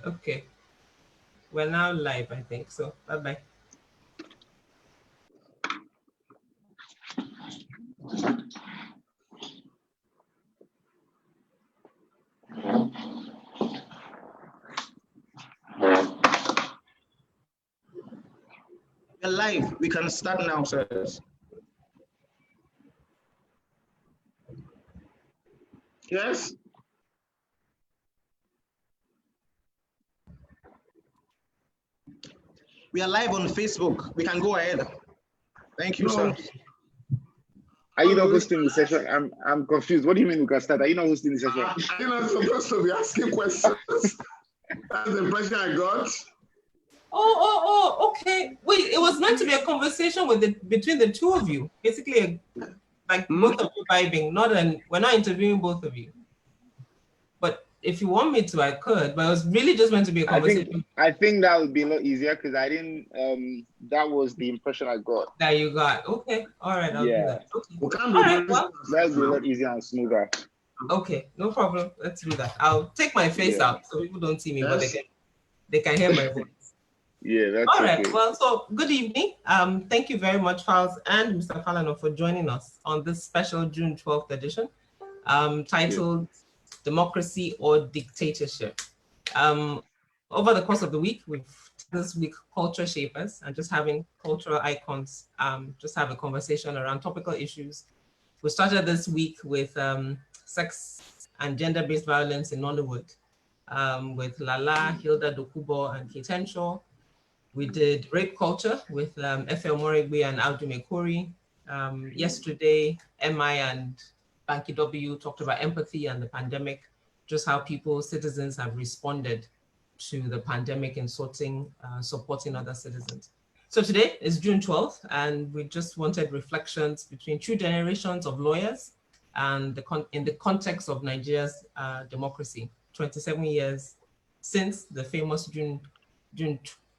Okay. We're now live, I think. So, bye-bye. We're live. We can start now, sirs. Yes? We are live on Facebook. We can go ahead. Thank you, sir. Are you not hosting the session? I'm confused. What do you mean we can start? Are you not hosting the session? Are you not supposed to be asking questions? That's the impression I got. Oh, okay. Wait, it was meant to be a conversation between the two of you. Basically, both of you vibing. We're not interviewing both of you. But if you want me to, I could. But it was really just meant to be a conversation. I think that would be a lot easier because I didn't. That was the impression I got. That you got. Okay. All right. I'll do that. Okay. All right. Well, that would be a lot easier and smoother. Okay. No problem. Let's do that. I'll take my face out so people don't see me, but they can hear my voice. Yeah, that's all right. Okay. Well, so good evening. Thank you very much, Falz and Mr. Falana, for joining us on this special June 12th edition, titled Democracy or Dictatorship. Over the course of the week, this week culture shapers and just having cultural icons, just have a conversation around topical issues. We started this week with sex and gender-based violence in Nollywood, with Lala, Hilda Dokubo, and Ketenshaw. We did rape culture with Efe Omoregbe and Audu Mekori. Yesterday, MI and Banky W talked about empathy and the pandemic, just how citizens have responded to the pandemic in supporting other citizens. So today is June 12th, and we just wanted reflections between two generations of lawyers and in the context of Nigeria's democracy, 27 years since the famous June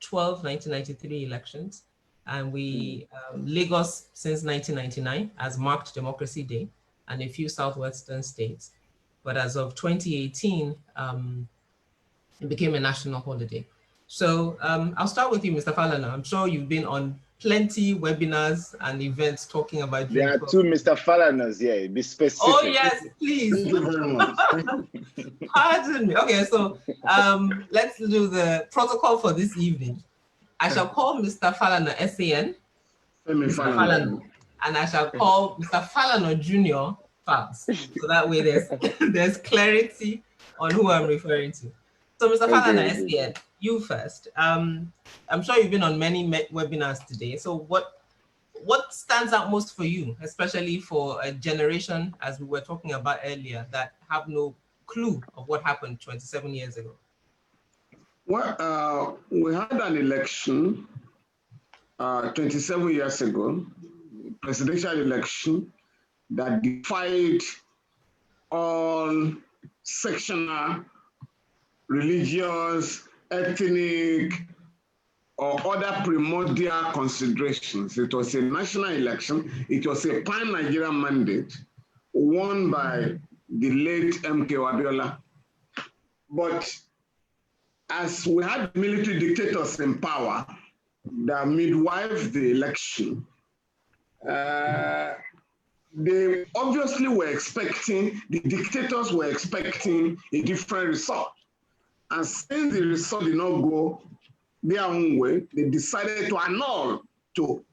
12, 1993 elections, and Lagos since 1999 has marked Democracy Day, and a few southwestern states. But as of 2018, it became a national holiday. So I'll start with you, Mr. Falana. I'm sure you've been on plenty webinars and events talking about June 12th. There are two Mr. Falanas, yeah, be specific. Oh yes, please. Thank you very much. Pardon me. Okay, so let's do the protocol for this evening. I shall call Mr. Falana SAN, Femi Falana, and I shall call Mr. Falana Jr. Falz. So that way there's clarity on who I'm referring to. So Mr. Falana SAN, you first. I'm sure you've been on many webinars today. So what stands out most for you, especially for a generation, as we were talking about earlier, that have no clue of what happened 27 years ago? Well, we had an election 27 years ago, presidential election, that defied all sectional, religious, ethnic, or other primordial considerations. It was a national election. It was a pan-Nigerian mandate won by the late MK Abiola. But as we had military dictators in power that midwife the election, they obviously were expecting, the dictators were expecting a different result. And since the result did not go their own way, they decided to annul, to,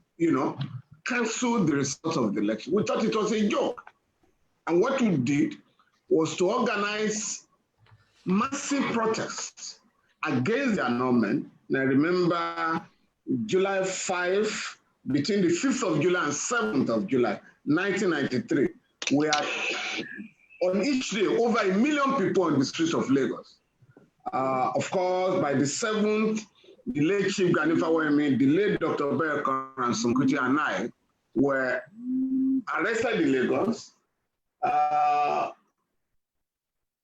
cancel the result of the election. We thought it was a joke. And what we did was to organize massive protests against the annulment. And I remember July 5, between the 5th of July and 7th of July, 1993, we had, on each day, over 1 million people on the streets of Lagos. Of course, by the 7th, the late Chief Ganifa Wemi, the late Dr. Berekon and Sonkuti and I were arrested in Lagos,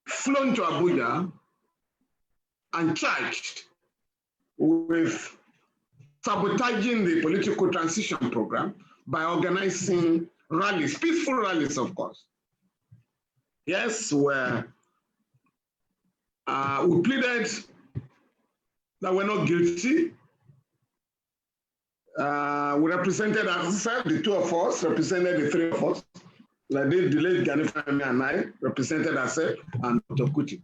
flown to Abuja, and charged with sabotaging the political transition program by organizing rallies, peaceful rallies, of course. Yes, we're We pleaded that we're not guilty. We represented ourselves, the two of us represented the three of us. Like the late Gani Femi and I represented ourselves and Dr. Kuti.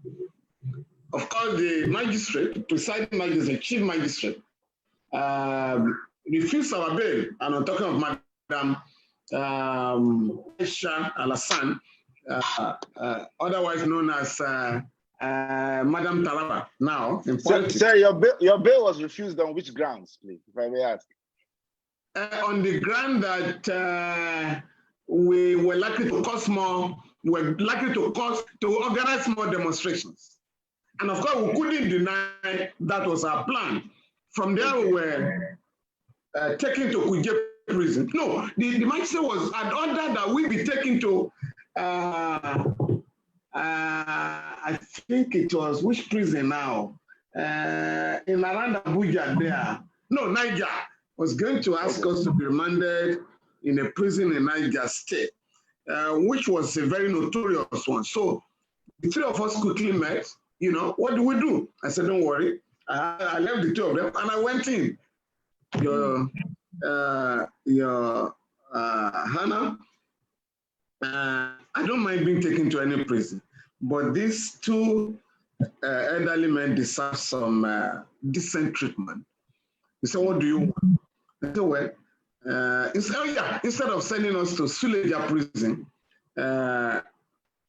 Of course, the magistrate, the presiding magistrate, chief magistrate, refused our bail. And I'm talking of Madam Aisha Alassane, otherwise known as Madam Taraba now in politics. Sir, your bail was refused on which grounds, please, if I may ask? On the ground that we were likely to cause more, to organize more demonstrations. And of course, we couldn't deny that was our plan. From there, we were taken to Kuje prison. No, the magistrate had ordered that we be taken to, I think it was, which prison now? In around Abuja there. No, Niger was going to ask us to be remanded in a prison in Niger State, which was a very notorious one. So the three of us quickly met. You know, what do we do? I said, don't worry. I left the two of them and I went in. Hannah, I don't mind being taken to any prison, but these two elderly men deserve some decent treatment. He said, what do you want? I said, well, instead of sending us to Suleja prison,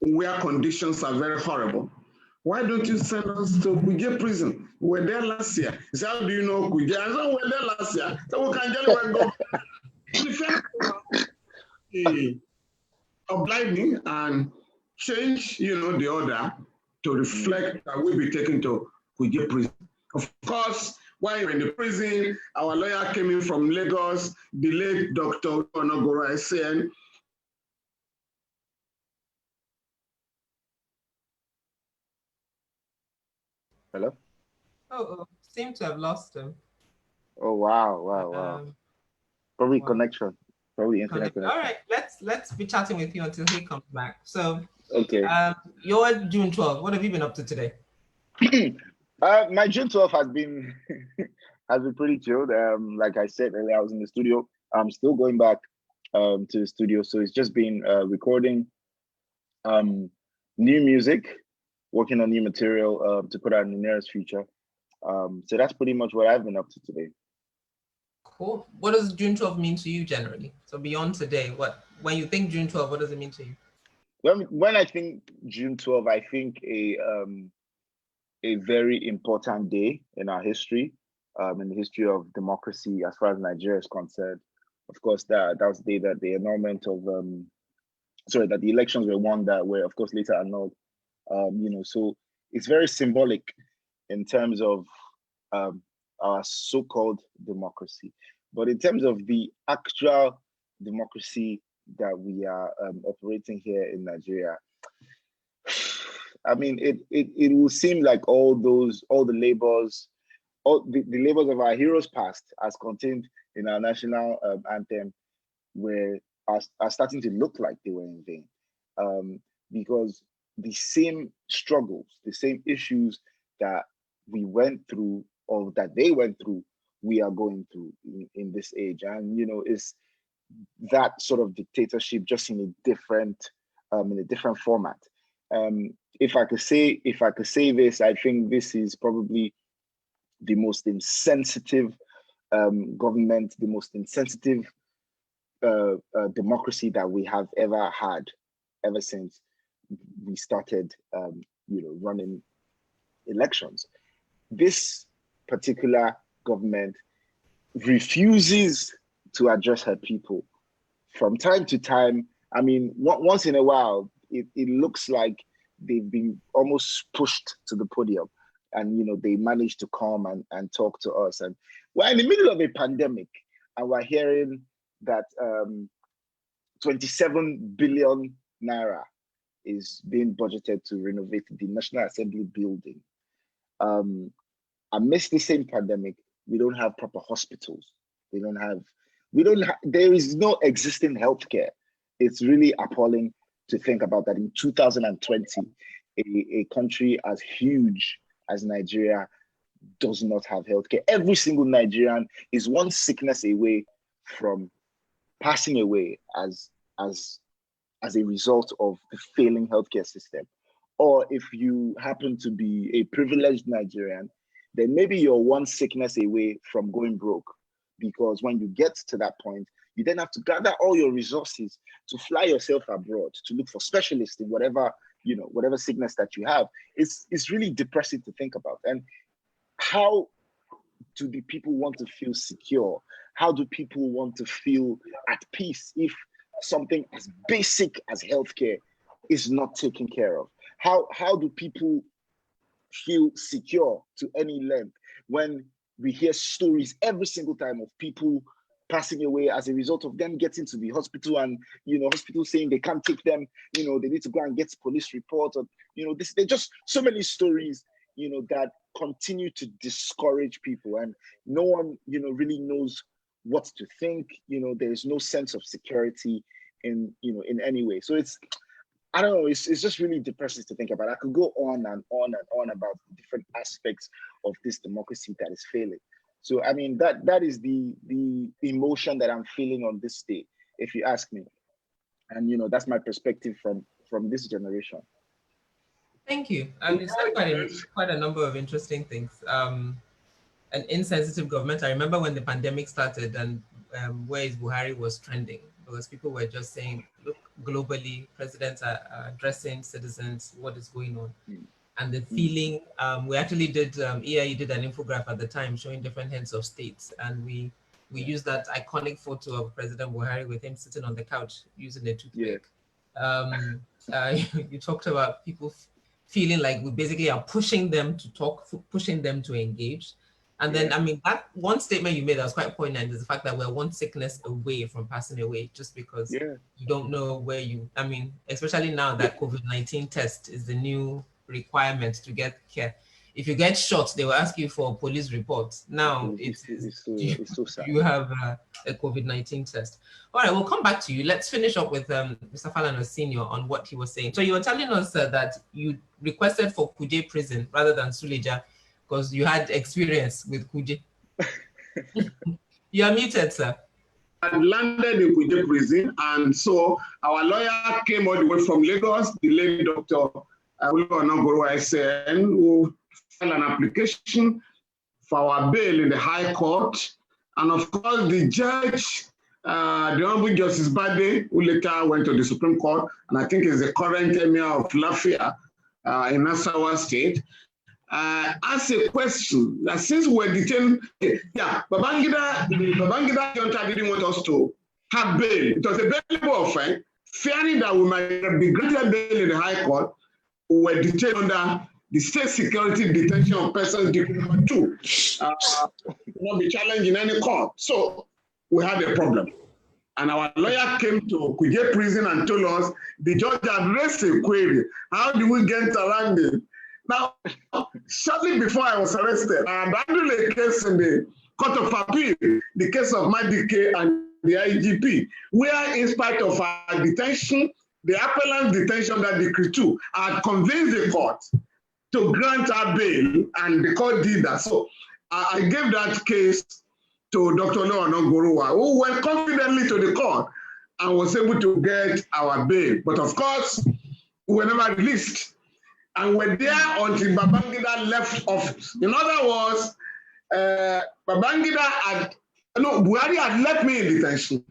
where conditions are very horrible, why don't you send us to Kuje prison? We were there last year. He said, how do you know Kuje? I said, we were there last year. So we can just go. Oblige me and change, the order to reflect that we'll be taken to Kuje prison. Of course, while you're in the prison, our lawyer came in from Lagos, the late Dr. Onogoro Essien. Hello? Oh, seem to have lost him. Oh, wow. Probably connection. Probably internet connection. All right, let's be chatting with you until he comes back. So, okay. You're June 12th. What have you been up to today? My June 12th has been pretty chilled. Like I said earlier, I was in the studio. I'm still going back to the studio, so it's just been recording new music, working on new material to put out in the nearest future. So that's pretty much what I've been up to today. Cool. What does June 12th mean to you generally? So beyond today, when you think June 12th, what does it mean to you? When I think June 12th, I think a very important day in our history, in the history of democracy as far as Nigeria is concerned. Of course, that was the day that the annulment of that the elections were won that were of course later annulled. So it's very symbolic in terms of our so-called democracy. But in terms of the actual democracy that we are operating here in Nigeria, I mean, it will seem like all the labors of our heroes past, as contained in our national anthem, are starting to look like they were in vain, because the same struggles, the same issues that we went through or that they went through, we are going through in this age. And it's that sort of dictatorship, just in a different format. If I could say this, I think this is probably the most insensitive government, the most insensitive democracy that we have ever had, ever since we started, running elections. This particular government refuses to address her people. From time to time, I mean, once in a while, it looks like they've been almost pushed to the podium, and they managed to come and talk to us. And we're in the middle of a pandemic, and we're hearing that 27 billion naira is being budgeted to renovate the National Assembly building. Amidst the same pandemic, we don't have proper hospitals. There is no existing healthcare. It's really appalling to think about that in 2020, a country as huge as Nigeria does not have healthcare. Every single Nigerian is one sickness away from passing away as a result of the failing healthcare system. Or if you happen to be a privileged Nigerian, then maybe you're one sickness away from going broke. Because when you get to that point, you then have to gather all your resources to fly yourself abroad, to look for specialists in whatever sickness that you have. It's really depressing to think about. And how do the people want to feel secure? How do people want to feel at peace if something as basic as healthcare is not taken care of? How do people feel secure to any length when we hear stories every single time of people passing away as a result of them getting to the hospital and, hospital saying they can't take them, they need to go and get police report, or, there's just so many stories, that continue to discourage people, and no one, really knows what to think. There's no sense of security in any way. So I don't know, it's just really depressing to think about. I could go on and on and on about different aspects of this democracy that is failing. So, I mean, that is the emotion that I'm feeling on this day, if you ask me. And, that's my perspective from this generation. Thank you. You said quite a number of interesting things. An insensitive government. I remember when the pandemic started and where Buhari was trending, because people were just saying, look, globally, presidents are addressing citizens, what is going on. And the feeling, we actually did, EIE did an infographic at the time showing different heads of states. And we used that iconic photo of President Buhari with him sitting on the couch using a toothpick. Yeah. You talked about people feeling like we basically are pushing them to talk, pushing them to engage. And then, I mean, that one statement you made that was quite poignant is the fact that we're one sickness away from passing away just because you don't know where I mean, especially now that COVID-19 test is the new requirement to get care. If you get shot, they will ask you for a police report. Now, it's so sad. You have a COVID-19 test. All right, we'll come back to you. Let's finish up with Mr. Falana Sr. on what he was saying. So you were telling us that you requested for Kuje prison rather than Suleja, because you had experience with Kuje. You are muted, sir. I landed in Kuje prison, and so our lawyer came all the way from Lagos, the late Dr. who filed an application for our bail in the High Court. And of course, the judge, the Honorable Justice Bade, who later went to the Supreme Court, and I think is the current emir of Lafia in Nasarawa State, asked a question that since we're detained, Babangida Junta didn't want us to have bail. It was a bailable offense, fearing that we might be granted bail in the High Court. We were detained under the State Security Detention of Persons Decree No. 2. Not be challenged in any court. So we had a problem. And our lawyer came to Kuje prison and told us the judge had raised a query. How do we get around it? Now, shortly before I was arrested, I handled a case in the Court of Appeal, the case of Madike and the IGP, where in spite of our detention, the appellant's detention under Decree 2, I had convinced the court to grant our bail, and the court did that. So I gave that case to Dr. Leonogorua, who went confidently to the court and was able to get our bail. But of course, we were never released. And we're there until Babangida left office. In other words, Buhari had left me in detention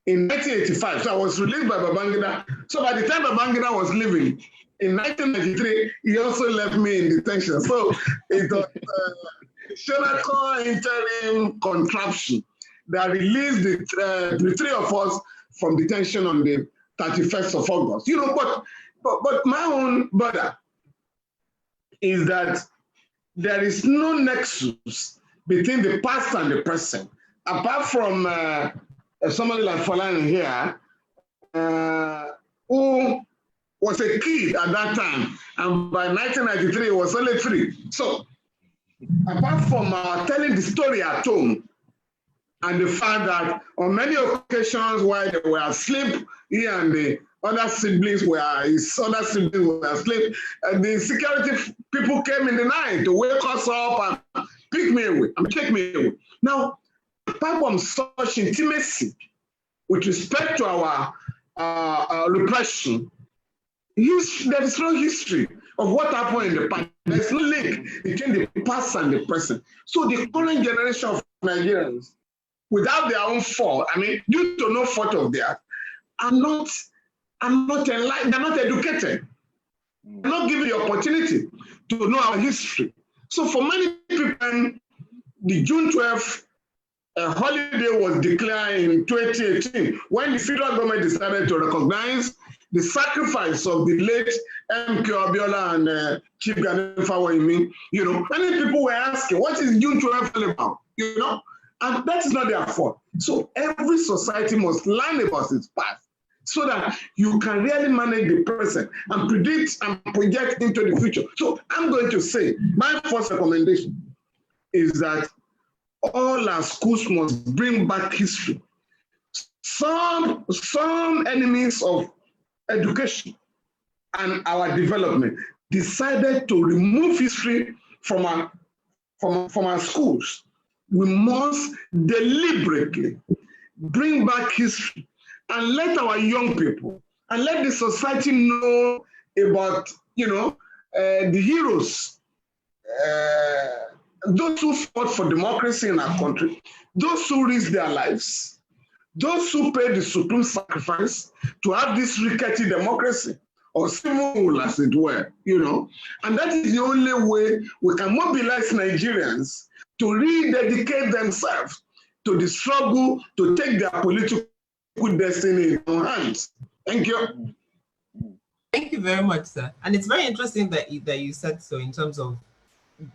in 1985. So I was released by Babangida. So by the time Babangida was leaving, in 1993, he also left me in detention. So it was Shonako interim contraption that released the three of us from detention on the 31st of August. But my own brother is that there is no nexus between the past and the present, apart from somebody like Folarin here, who was a kid at that time, and by 1993 he was only 3. So, apart from telling the story at home, and the fact that on many occasions while they were asleep here and other siblings were slaves. And the security people came in the night to wake us up and pick me away and take me away. Now, apart from such intimacy with respect to our repression, there is no history of what happened in the past. There is no link between the past and the present. So the current generation of Nigerians, without their own fault, I mean, due to no fault of theirs, are not enlightened, they're not educated. They're not given the opportunity to know our history. So for many people, the June 12th holiday was declared in 2018 when the federal government decided to recognize the sacrifice of the late M.K. Abiola and Chief Gani Fawehinmi. You know, many people were asking, what is June 12th all about? You know, and that is not their fault. So every society must learn about its past so that you can really manage the present and predict and project into the future. So I'm going to say, my first recommendation is that all our schools must bring back history. Some enemies of education and our development decided to remove history from our schools. We must deliberately bring back history and let our young people and let the society know about, you know, the heroes, those who fought for democracy in our country, those who risked their lives, those who paid the supreme sacrifice to have this rickety democracy, or civil rule, as it were, you know. And that is the only way we can mobilize Nigerians to rededicate themselves to the struggle to take their political destiny in their hands. Thank you. Thank you very much, sir. And it's very interesting that you said so in terms of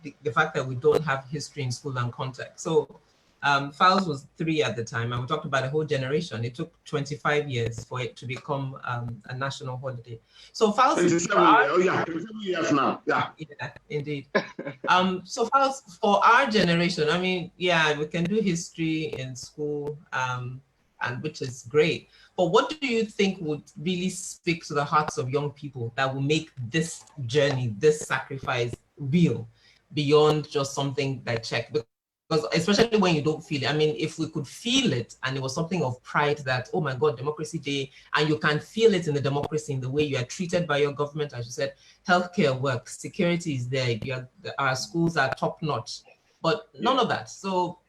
the fact that we don't have history in school and context. So Falz was 3 at the time, and we talked about a whole generation. It took 25 years for it to become a national holiday. So Falz, 27 years now. Yeah, indeed. So Falz, for our generation, I mean, yeah, we can do history in school, and which is great. But what do you think would really speak to the hearts of young people that will make this journey, this sacrifice real, beyond just something that check? Because especially when you don't feel it. I mean, if we could feel it and it was something of pride that, oh my God, Democracy Day, and you can feel it in the democracy in the way you are treated by your government, as you said, healthcare works, security is there, our schools are top notch, but none of that. So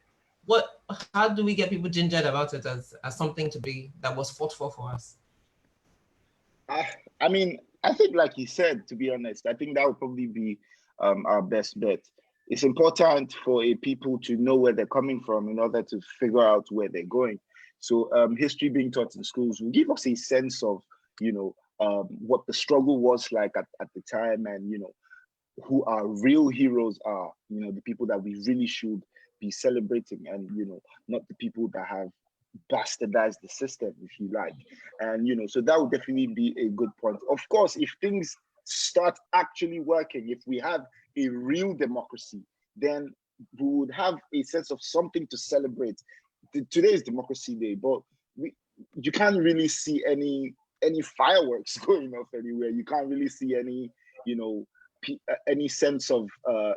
how do we get people gingered about it as something to be, that was fought for us? I mean, I think like you said, to be honest, I think that would probably be our best bet. It's important for people to know where they're coming from in order to figure out where they're going. So history being taught in schools will give us a sense of, you know, what the struggle was like at the time, and, you know, who our real heroes are, you know, the people that we really should be celebrating, and, you know, not the people that have bastardized the system, if you like. And, you know, so that would definitely be a good point. Of course, if things start actually working, if we have a real democracy, then we would have a sense of something to celebrate. Today is Democracy Day, but you can't really see any fireworks going off anywhere. You can't really see any, you know, any sense of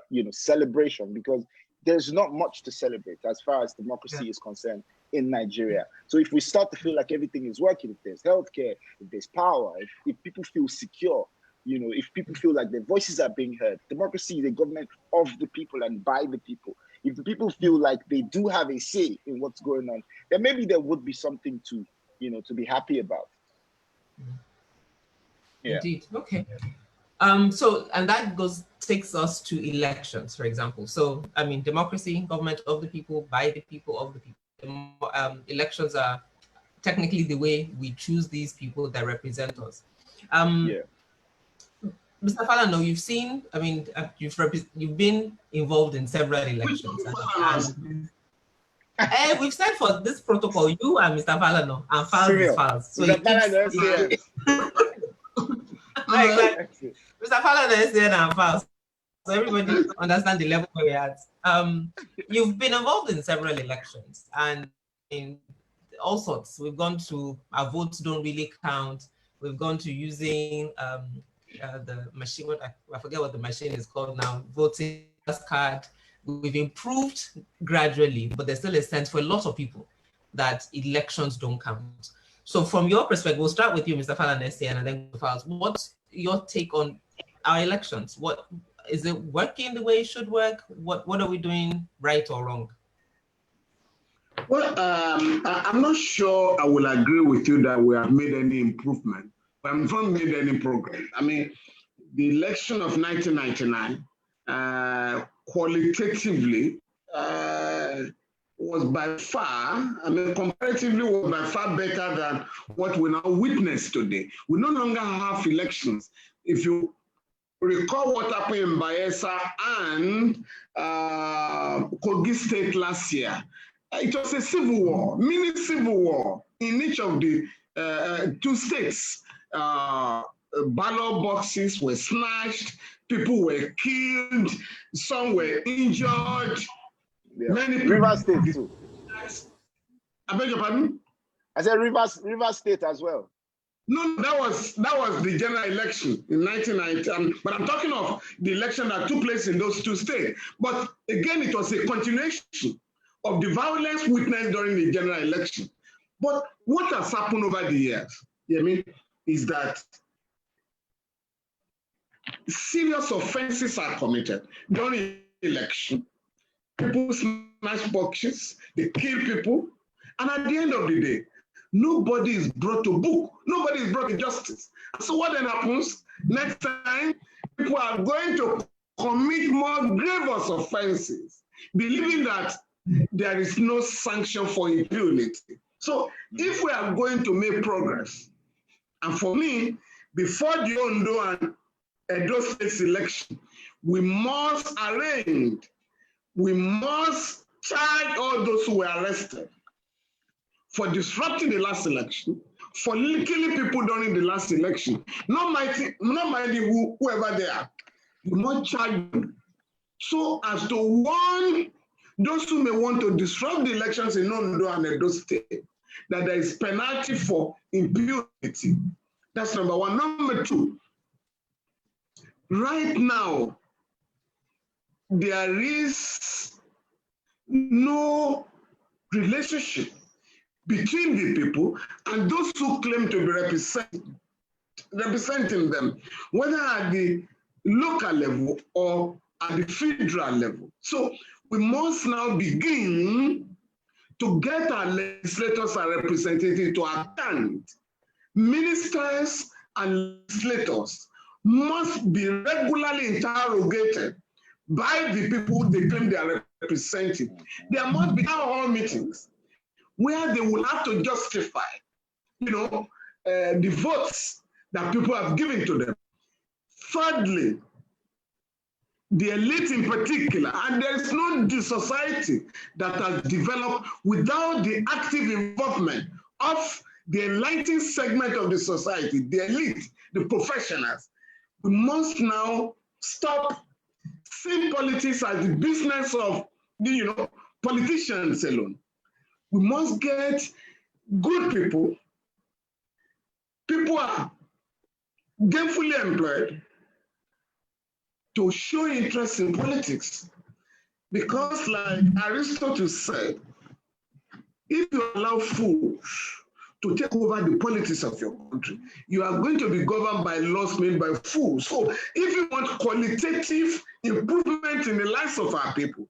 you know, celebration, because there's not much to celebrate as far as democracy is concerned in Nigeria. So if we start to feel like everything is working, if there's healthcare, if there's power, if people feel secure, you know, if people feel like their voices are being heard, democracy is a government of the people and by the people. If the people feel like they do have a say in what's going on, then maybe there would be something to, you know, to be happy about. Yeah. Indeed. Okay. So, and that takes us to elections, for example. So, I mean, democracy, government of the people, by the people, of the people. Elections are technically the way we choose these people that represent us. Mr. Falana, you've seen, I mean, you've been involved in several elections. And we've said for this protocol, you and Mr. Falana, and Falz is Falz. So exactly. Mr. Falana is there and Falz. So everybody understand the level where we're at. You've been involved in several elections and in all sorts. We've gone to, our votes don't really count. We've gone to using the machine, I forget what the machine is called now, voting card. We've improved gradually, but there's still a sense for a lot of people that elections don't count. So from your perspective, we'll start with you, Mr. Falana, and then Falz. What's your take on our elections? What is it working the way it should work? What are we doing right or wrong? Well, I'm not sure I will agree with you that we have made any improvement, but I'm not made any progress. I mean, the election of 1999, qualitatively, was by far, I mean, comparatively, was by far better than what we now witness today. We no longer have elections. If you recall what happened in Bayelsa and Kogi State last year, it was a civil war, mini civil war in each of the two states. Ballot boxes were snatched, people were killed, some were injured. Yeah. Many Rivers State too. I beg your pardon? I said Rivers State as well. No, that was the general election in 1990. But I'm talking of the election that took place in those two states. But again, it was a continuation of the violence witnessed during the general election. But what has happened over the years, is that serious offenses are committed during the election. People smash boxes, they kill people, and at the end of the day, nobody is brought to book, nobody is brought to justice. So what then happens? Next time, people are going to commit more grievous offenses, believing that there is no sanction for impunity. So if we are going to make progress, and for me, before the Ondo and Edo States election, we must charge all those who were arrested for disrupting the last election, for killing people during the last election, not minding whoever they are. We must charge them so as to warn those who may want to disrupt the elections in Ondo and Edo State that there is penalty for impunity. That's number one. Number two, right now, there is no relationship between the people and those who claim to be representing them, whether at the local level or at the federal level. So we must now begin to get our legislators and representatives to attend. Ministers and legislators must be regularly interrogated by the people they claim they are representing. There must be town hall meetings where they will have to justify, the votes that people have given to them. Thirdly, the elite in particular, and there is no society that has developed without the active involvement of the enlightened segment of the society, the elite, the professionals. We must now stop seeing politics as the business of politicians alone. We must get good people. People are gainfully employed to show interest in politics. Because like Aristotle said, if you allow fools to take over the politics of your country, you are going to be governed by laws made by fools. So if you want qualitative improvement in the lives of our people,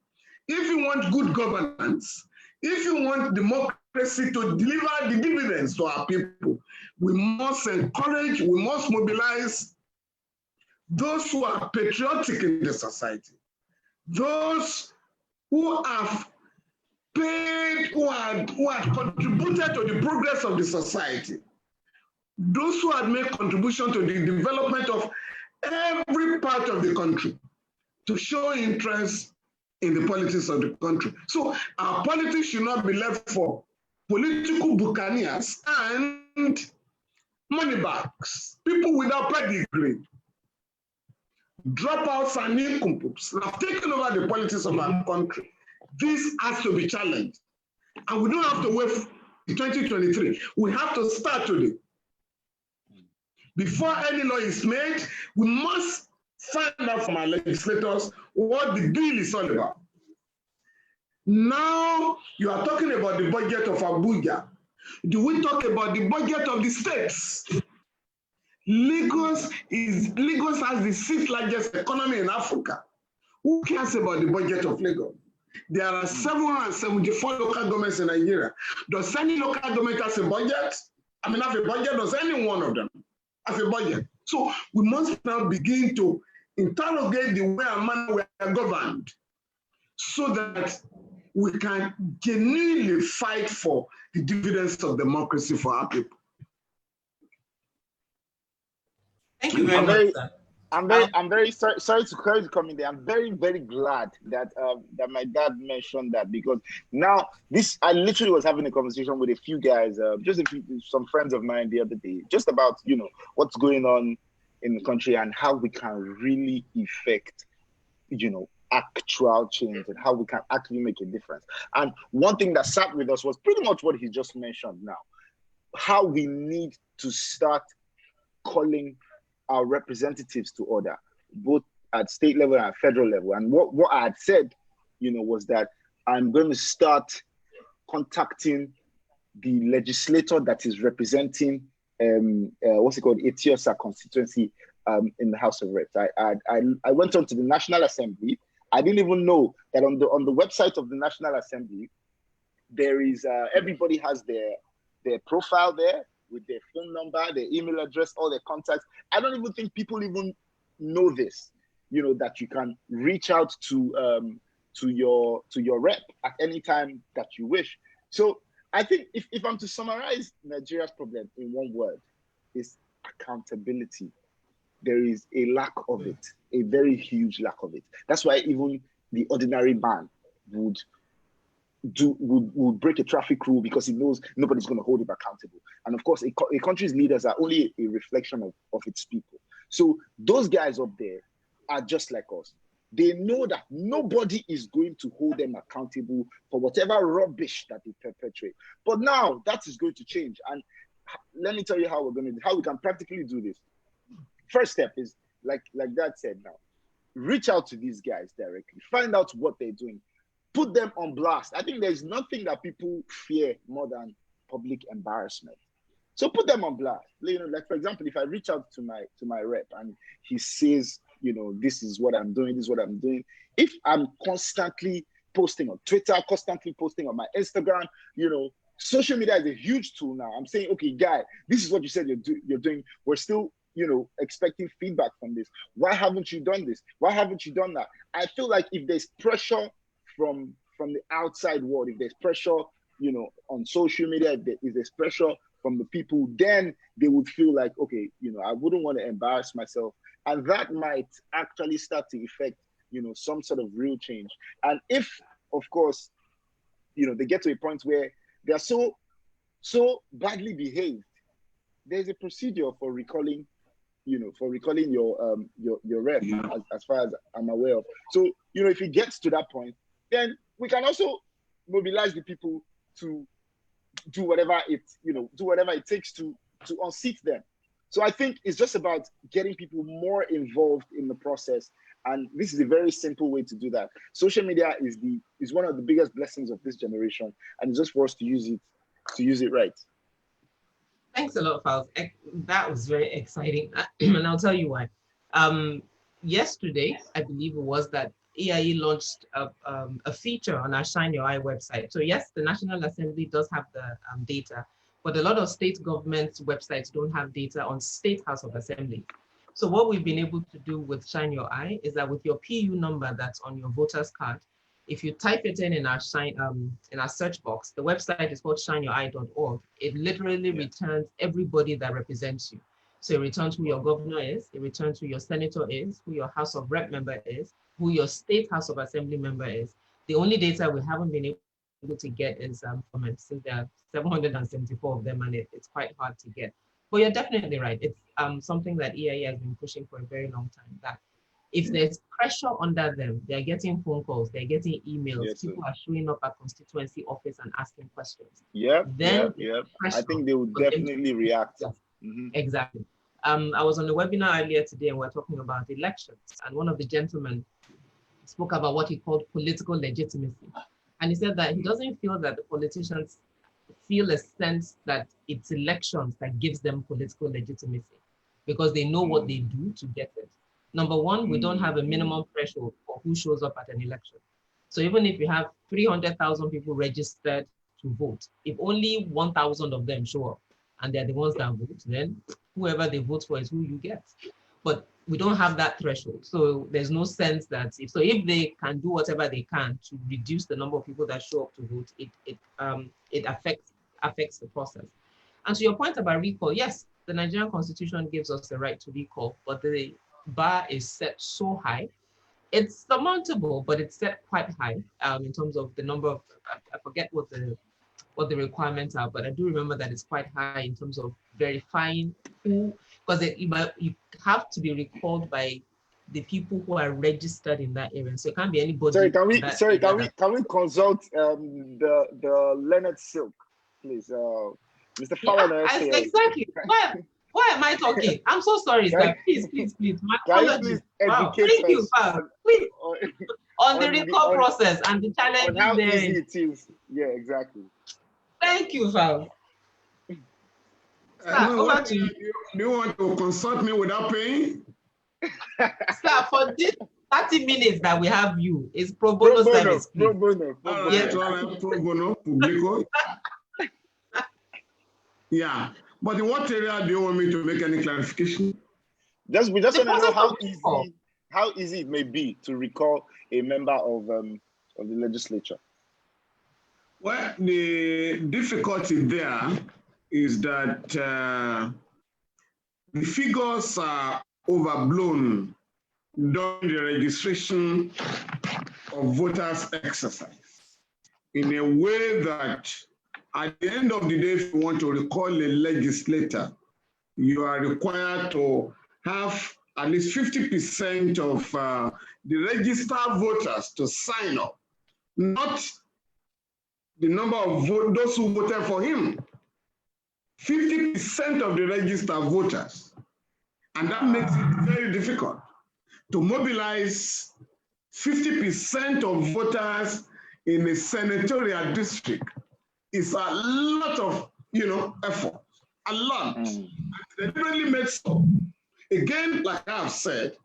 if you want good governance, if you want democracy to deliver the dividends to our people, we must encourage, we must mobilize those who are patriotic in the society, those who have paid, who have contributed to the progress of the society, those who have made contribution to the development of every part of the country, to show interest in the politics of the country. So our politics should not be left for political buccaneers and moneybags, people without pedigree, dropouts and nincompoops have taken over the politics of our country. This has to be challenged. And we don't have to wait for 2023. We have to start today. Before any law is made, we must find out from our legislators what the bill is all about. Now you are talking about the budget of Abuja. Do we talk about the budget of the states? Lagos has the sixth largest economy in Africa. Who cares about the budget of Lagos? There are 774 local governments in Nigeria. Does any local government have a budget? I mean, have a budget? Does any one of them have a budget? So we must now begin to interrogate the way and manner we are governed so that we can genuinely fight for the dividends of democracy for our people. Thank you very much, sir. I'm very sorry to come in there. I'm very, very glad that that my dad mentioned that, because now I literally was having a conversation with a few guys, some friends of mine the other day, just about what's going on in the country and how we can really effect actual change and how we can actually make a difference. And one thing that sat with us was pretty much what he just mentioned now, how we need to start calling our representatives to order, both at state level and federal level. And what I had said, was that I'm going to start contacting the legislator that is representing Etiosa constituency in the House of Reps. I went on to the National Assembly. I didn't even know that on the website of the National Assembly, there is everybody has their profile there, with their phone number, their email address, all their contacts. I don't even think people even know this, that you can reach out to your rep at any time that you wish. So I think if I'm to summarize Nigeria's problem in one word, is accountability. There is a lack of it, a very huge lack of it. That's why even the ordinary man would break a traffic rule because he knows nobody's going to hold him accountable. And of course, a country's leaders are only a reflection of its people. So those guys up there are just like us. They know that nobody is going to hold them accountable for whatever rubbish that they perpetrate. But now that is going to change. And let me tell you how we can practically do this. First step is, like Dad said now, reach out to these guys directly, find out what they're doing, put them on blast. I think there's nothing that people fear more than public embarrassment. So put them on blast. Like for example, if I reach out to my rep and he says, this is what I'm doing, if I'm constantly posting on Twitter, constantly posting on my Instagram, social media is a huge tool now. I'm saying, okay, guy, this is what you said you're doing. We're still, expecting feedback from this. Why haven't you done this? Why haven't you done that? I feel like if there's pressure from the outside world, if there's pressure, on social media, if there's pressure from the people, then they would feel like, okay, I wouldn't want to embarrass myself. And that might actually start to affect, some sort of real change. And if, of course, they get to a point where they're so badly behaved, there's a procedure for recalling your rep, as far as I'm aware of. So, if it gets to that point, then we can also mobilize the people to do whatever it takes to unseat them. So I think it's just about getting people more involved in the process. And this is a very simple way to do that. Social media is one of the biggest blessings of this generation, and it's just for us to use it right. Thanks a lot, Falz. That was very exciting. And I'll tell you why. Yesterday, I believe it was, that AIE launched a feature on our Shine Your Eye website. So yes, the National Assembly does have the data, but a lot of state government websites don't have data on State House of Assembly. So what we've been able to do with Shine Your Eye is that with your PU number that's on your voter's card, if you type it in our search box, the website is called shineyoureye.org. It literally returns everybody that represents you. So it returns who your governor is, it returns who your senator is, who your House of Rep member is, who your State House of Assembly member is. The only data we haven't been able to get is comments, since there are 774 of them, and it's quite hard to get. But you're definitely right. It's something that EIE has been pushing for a very long time, that if there's pressure under them, they're getting phone calls, they're getting emails, people are showing up at constituency office and asking questions. I think they would definitely react. Exactly. I was on a webinar earlier today and we're talking about elections. And one of the gentlemen spoke about what he called political legitimacy. And he said that he doesn't feel that the politicians feel a sense that it's elections that gives them political legitimacy because they know what they do to get it. Number one, we don't have a minimum threshold for who shows up at an election. So even if you have 300,000 people registered to vote, if only 1,000 of them show up and they're the ones that vote, then whoever they vote for is who you get. But we don't have that threshold. So there's no sense that if they can do whatever they can to reduce the number of people that show up to vote, it affects the process. And to your point about recall, yes, the Nigerian Constitution gives us the right to recall, but the bar is set so high. It's surmountable, but it's set quite high in terms of the number of, I forget what the requirements are, but I do remember that it's quite high in terms of verifying who, because you have to be recalled by the people who are registered in that area. So it can't be anybody. Can we consult the Leonard Silk, please? Mr. Falana. Yeah, exactly. Why am I talking? I'm so sorry, sir. Please. My apologies. Wow. Thank you, Falz. Please. On the recall process and the challenges on how there. Easy it is. Yeah, exactly. Thank you, Falz. Over to you. Do you want to consult me without paying? Sir, for this 30 minutes that we have you, is pro bono service. Pro bono. Yes. Pro bono, publico. Yeah. But in what area do you want me to make any clarification? We just want to know how easy it may be to recall a member of the legislature. Well, the difficulty there is that the figures are overblown during the registration of voters' exercise in a way that at the end of the day, if you want to recall a legislator, you are required to have at least 50% of the registered voters to sign up, not the number of those who voted for him. 50% of the registered voters. And that makes it very difficult to mobilize 50% of voters in a senatorial district. It's a lot of, effort, a lot. They really made so. Again, like I've said,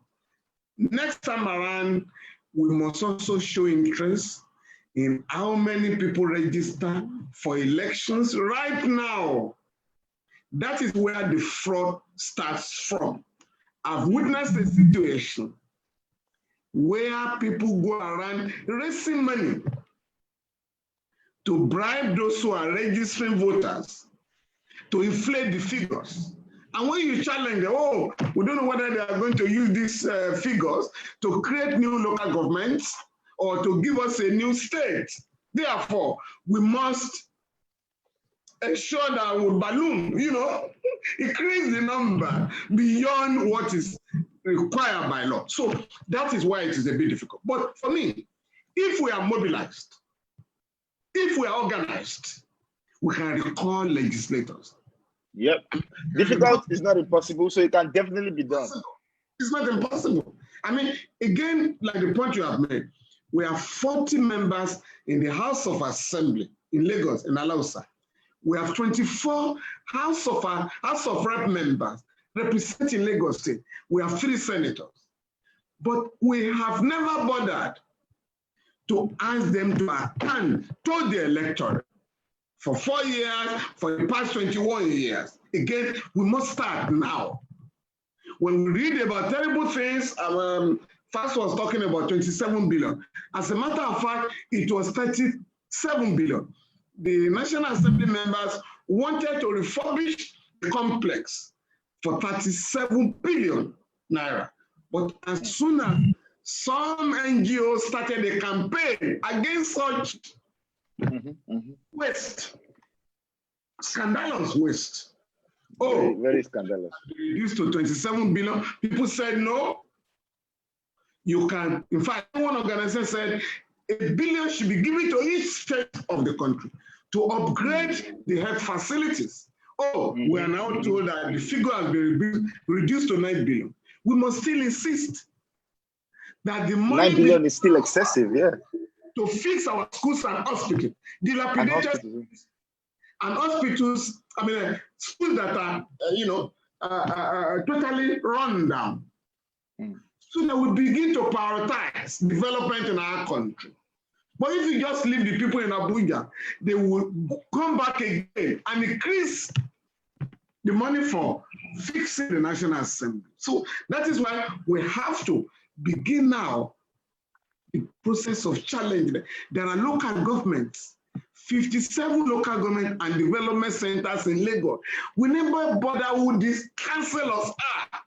next time around, we must also show interest in how many people register for elections right now. That is where the fraud starts from. I've witnessed a situation where people go around raising money to bribe those who are registering voters to inflate the figures. And when you challenge them, we don't know whether they are going to use these figures to create new local governments or to give us a new state. Therefore, we must ensure that we balloon, increase the number beyond what is required by law. So that is why it is a bit difficult. But for me, if we are mobilized, if we are organized, we can recall legislators. Yep. Difficult is not impossible, so it can definitely be done. It's not impossible. I mean, again, like the point you have made, we have 40 members in the House of Assembly in Lagos, in Alausa. We have 24 House of Rep members representing Lagos State. We have 3 senators. But we have never bothered to ask them to attend to the electorate for 4 years, for the past 21 years. Again, we must start now. When we read about terrible things, Falz was talking about 27 billion. As a matter of fact, it was 37 billion. The National Assembly members wanted to refurbish the complex for 37 billion naira. But as soon as some NGOs started a campaign against such waste, scandalous waste. Very, very scandalous. Reduced to 27 billion. People said no. You can, in fact, one organization said 1 billion should be given to each state of the country to upgrade the health facilities. oh, we are now told that the figure has been reduced to 9 billion. We must still insist that the money 9 billion is still excessive, yeah. To fix our schools and hospitals, dilapidated and hospitals, I mean, schools that are, totally run down. So that we begin to prioritize development in our country. But if you just leave the people in Abuja, they will come back again and increase the money for fixing the National Assembly. So that is why we have to begin now the process of challenge. There are local governments, 57 local government and development centers in Lagos. We never bother with this councillors are,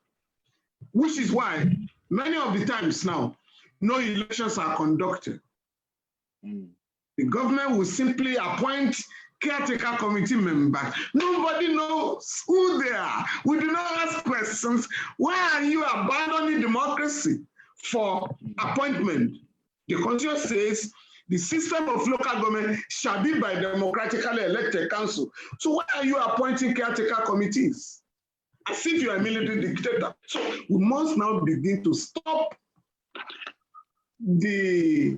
which is why many of the times now, no elections are conducted. The government will simply appoint caretaker committee members. Nobody knows who they are. We do not ask questions. Why are you abandoning democracy for appointment? The constitution says the system of local government shall be by democratically elected council. So why are you appointing caretaker committees? As if you are a military dictator. So we must now begin to stop the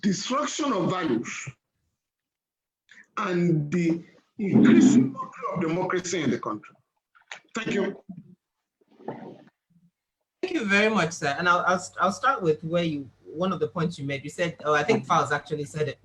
destruction of values and the increasing of democracy in the country. Thank you. Thank you very much, sir. And I'll start with where one of the points you made. You said, oh, I think Falz actually said it.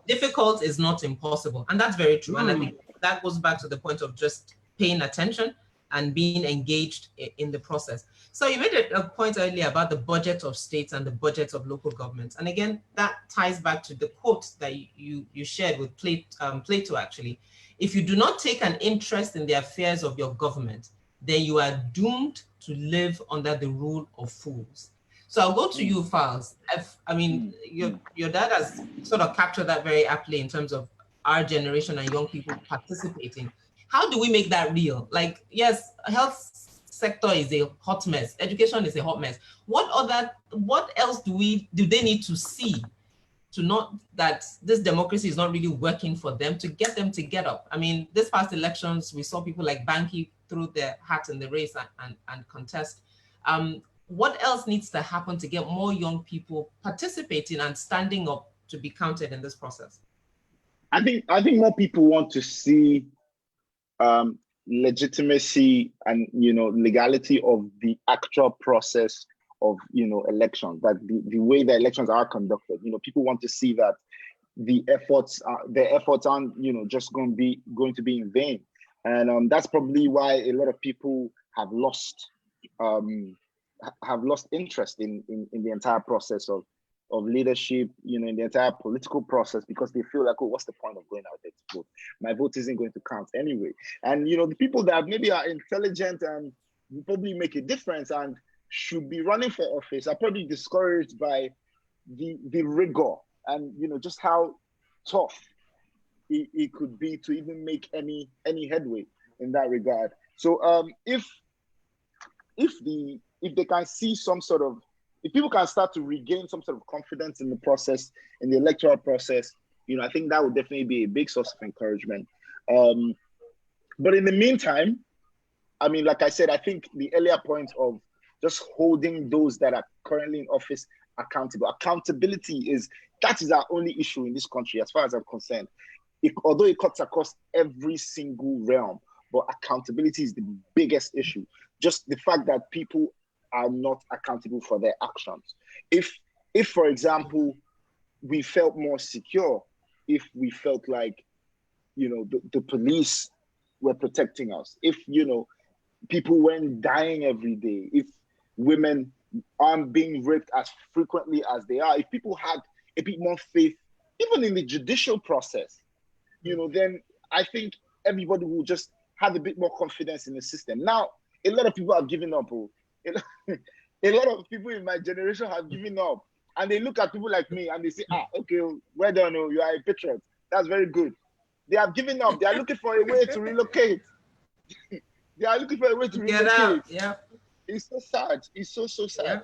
Difficult is not impossible, and that's very true. And I think that goes back to the point of just paying attention and being engaged in the process. So you made a point earlier about the budget of states and the budget of local governments. And again, that ties back to the quote that you shared with Plato, actually. If you do not take an interest in the affairs of your government, then you are doomed to live under the rule of fools. So I'll go to you, Falz. I mean, your dad has sort of captured that very aptly in terms of our generation and young people participating. How do we make that real? Like, yes, health sector is a hot mess. Education is a hot mess. What else do they need to see to not that this democracy is not really working for them, to get them to get up? I mean, this past elections, we saw people like Banky throw their hat in the race and contest. What else needs to happen to get more young people participating and standing up to be counted in this process? I think more people want to see legitimacy and legality of the actual process of elections, that the way the elections are conducted. People want to see that their efforts aren't just going to be in vain, and that's probably why a lot of people have lost interest in the entire process of leadership, in the entire political process, because they feel like, oh, what's the point of going out there to vote? My vote isn't going to count anyway. And the people that maybe are intelligent and will probably make a difference and should be running for office are probably discouraged by the rigor and just how tough it could be to even make any headway in that regard. So if they can see some sort of, if people can start to regain some sort of confidence in the process, in the electoral process, I think that would definitely be a big source of encouragement. But in the meantime, I mean, like I said, I think the earlier point of just holding those that are currently in office accountable. Accountability that is our only issue in this country, as far as I'm concerned. Although it cuts across every single realm, but accountability is the biggest issue. Just the fact that people are not accountable for their actions. If for example, we felt more secure, if we felt like, the police were protecting us, if, people weren't dying every day, if women aren't being raped as frequently as they are, if people had a bit more faith, even in the judicial process, then I think everybody will just have a bit more confidence in the system. Now, a lot of people have given up. A lot of people in my generation have given up, and they look at people like me and they say, okay, well done, you are a patriot. That's very good. They have given up. They are looking for a way to relocate. They are looking for a way to relocate. Get out. Yeah. It's so sad. It's so sad. Yeah.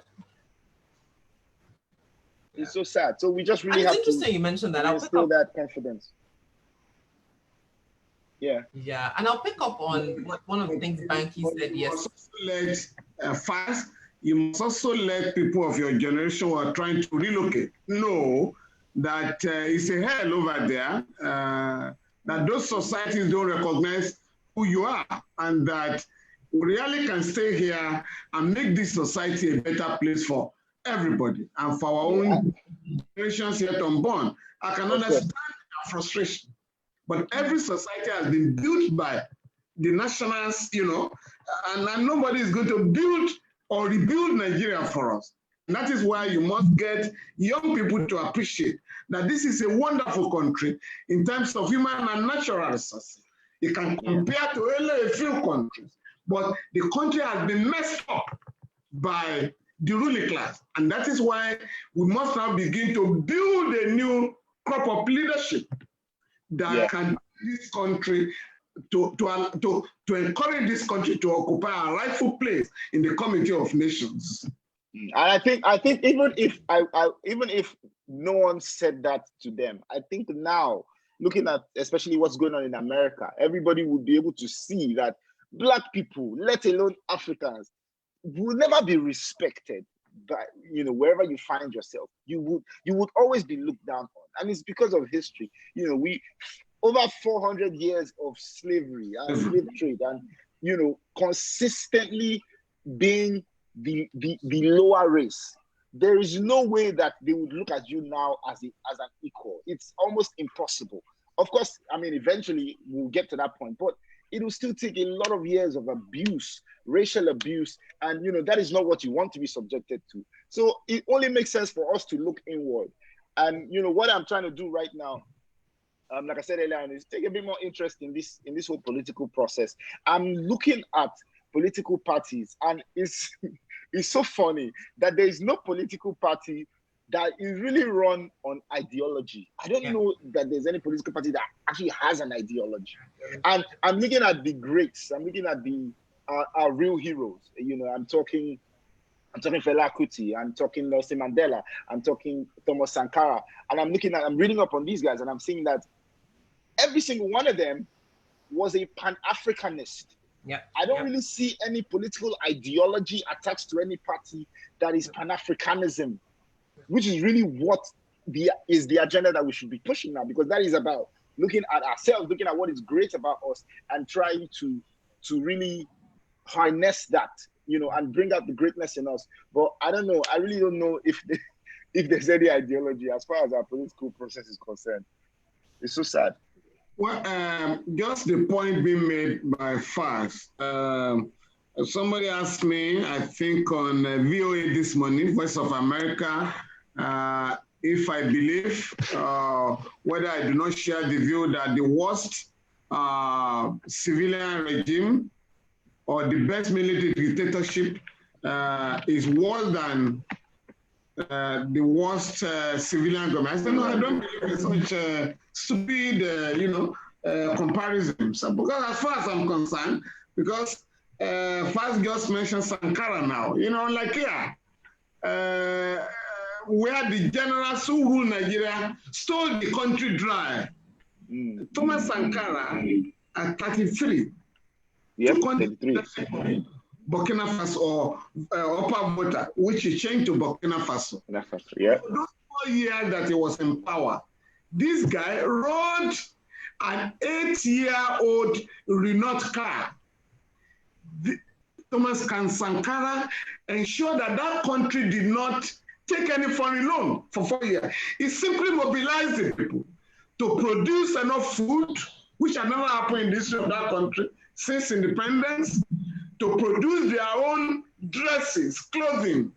It's so sad. So we just really have to interesting you mentioned that. instill that confidence. Yeah, and I'll pick up on what one of the things Banky said yesterday. Fast, you must also let people of your generation who are trying to relocate know that it's a hell over there, that those societies don't recognize who you are, and that we really can stay here and make this society a better place for everybody and for our own generations yet unborn. I can understand their frustration, but every society has been built by the nationals, and nobody is going to build or rebuild Nigeria for us. And that is why you must get young people to appreciate that this is a wonderful country in terms of human and natural resources. You can compare to only a few countries, but the country has been messed up by the ruling class. And that is why we must now begin to build a new crop of leadership that can this country to encourage this country to occupy a rightful place in the community of nations. And I think even if no one said that to them, I think now, looking at especially what's going on in America, everybody would be able to see that Black people, let alone Africans, will never be respected by, wherever you find yourself. You would always be looked down on. And it's because of history. We over 400 years of slavery and slave trade, and consistently being the lower race. There is no way that they would look at you now as an equal. It's almost impossible. Of course, eventually we'll get to that point, but it will still take a lot of years of abuse, racial abuse, and that is not what you want to be subjected to. So it only makes sense for us to look inward. And what I'm trying to do right now, like I said earlier, is take a bit more interest in this whole political process. I'm looking at political parties, and it's so funny that there is no political party that is really run on ideology. I don't know that there's any political party that actually has an ideology. And I'm looking at the greats. I'm looking at our real heroes. I'm talking Fela Kuti, I'm talking Nelson Mandela, I'm talking Thomas Sankara, and I'm reading up on these guys, and I'm seeing that every single one of them was a Pan-Africanist. I don't really see any political ideology attached to any party that is Pan-Africanism, which is really what is the agenda that we should be pushing now, because that is about looking at ourselves, looking at what is great about us, and trying to really harness that, and bring out the greatness in us. But I don't know. I really don't know if there's any ideology as far as our political process is concerned. It's so sad. Well, just the point being made by Falz. Somebody asked me, I think on VOA this morning, Voice of America, if I believe, whether I do not share the view that the worst civilian regime or the best military dictatorship is worse than the worst civilian government. I said, no, I don't believe in such stupid, comparison. So, because as far as I'm concerned, because Falz just mentioned Sankara now, like here, where the generals who rule Nigeria stole the country dry. Thomas Sankara at 33. Yep, 33. Burkina Faso or Upper Volta, which he changed to Burkina Faso. Yeah. Those 4 years that he was in power, this guy rode an 8-year-old Renault car. Thomas Sankara ensured that country did not take any foreign loan for 4 years. He simply mobilized the people to produce enough food, which had never happened in the history of that country since independence, to produce their own dresses, clothing,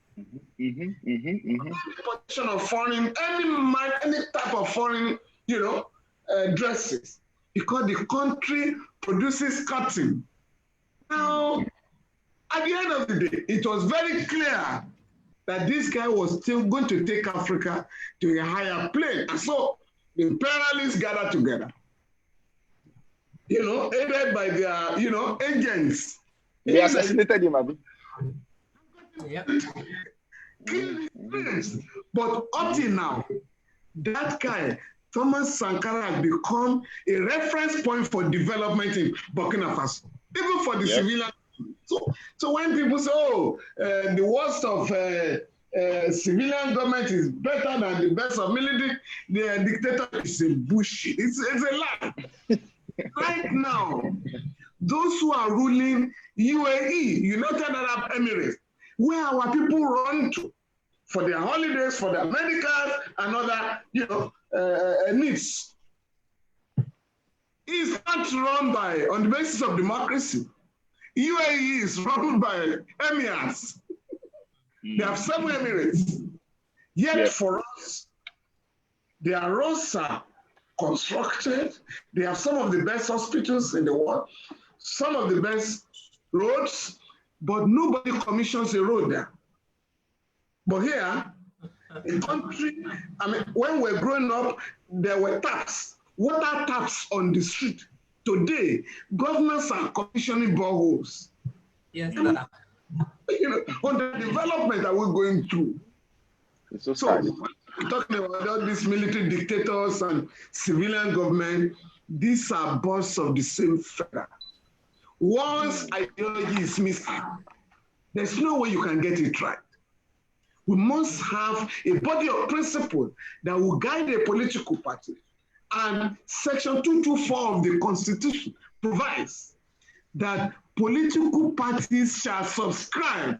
importation of foreign, any type of foreign, dresses, because the country produces cotton. Now, at the end of the day, it was very clear that this guy was still going to take Africa to a higher plane. And so the imperialists gathered together, aided by their, agents. They assassinated him, Abi. Yep. But up till now, that guy Thomas Sankara has become a reference point for development in Burkina Faso, even for the civilian. So when people say, oh, the worst of civilian government is better than the best of military, the dictator is a bullshit. It's a lie. Right now, those who are ruling UAE, United Arab Emirates, where our people run to for their holidays, for their medicals, and other, needs, is not run on the basis of democracy. UAE is run by emirs. They have 7 emirates. Yet for us, their roads are constructed. They have some of the best hospitals in the world, some of the best roads, but nobody commissions a road there. But here, in country, when we're growing up, there were taps, water taps on the street. Today, governments are commissioning boreholes. Yes, sir. On the development that we're going through. So we're talking about all these military dictators and civilian government. These are birds of the same feather. Once ideology is missing, there's no way you can get it right. We must have a body of principle that will guide a political party. And Section 224 of the Constitution provides that political parties shall subscribe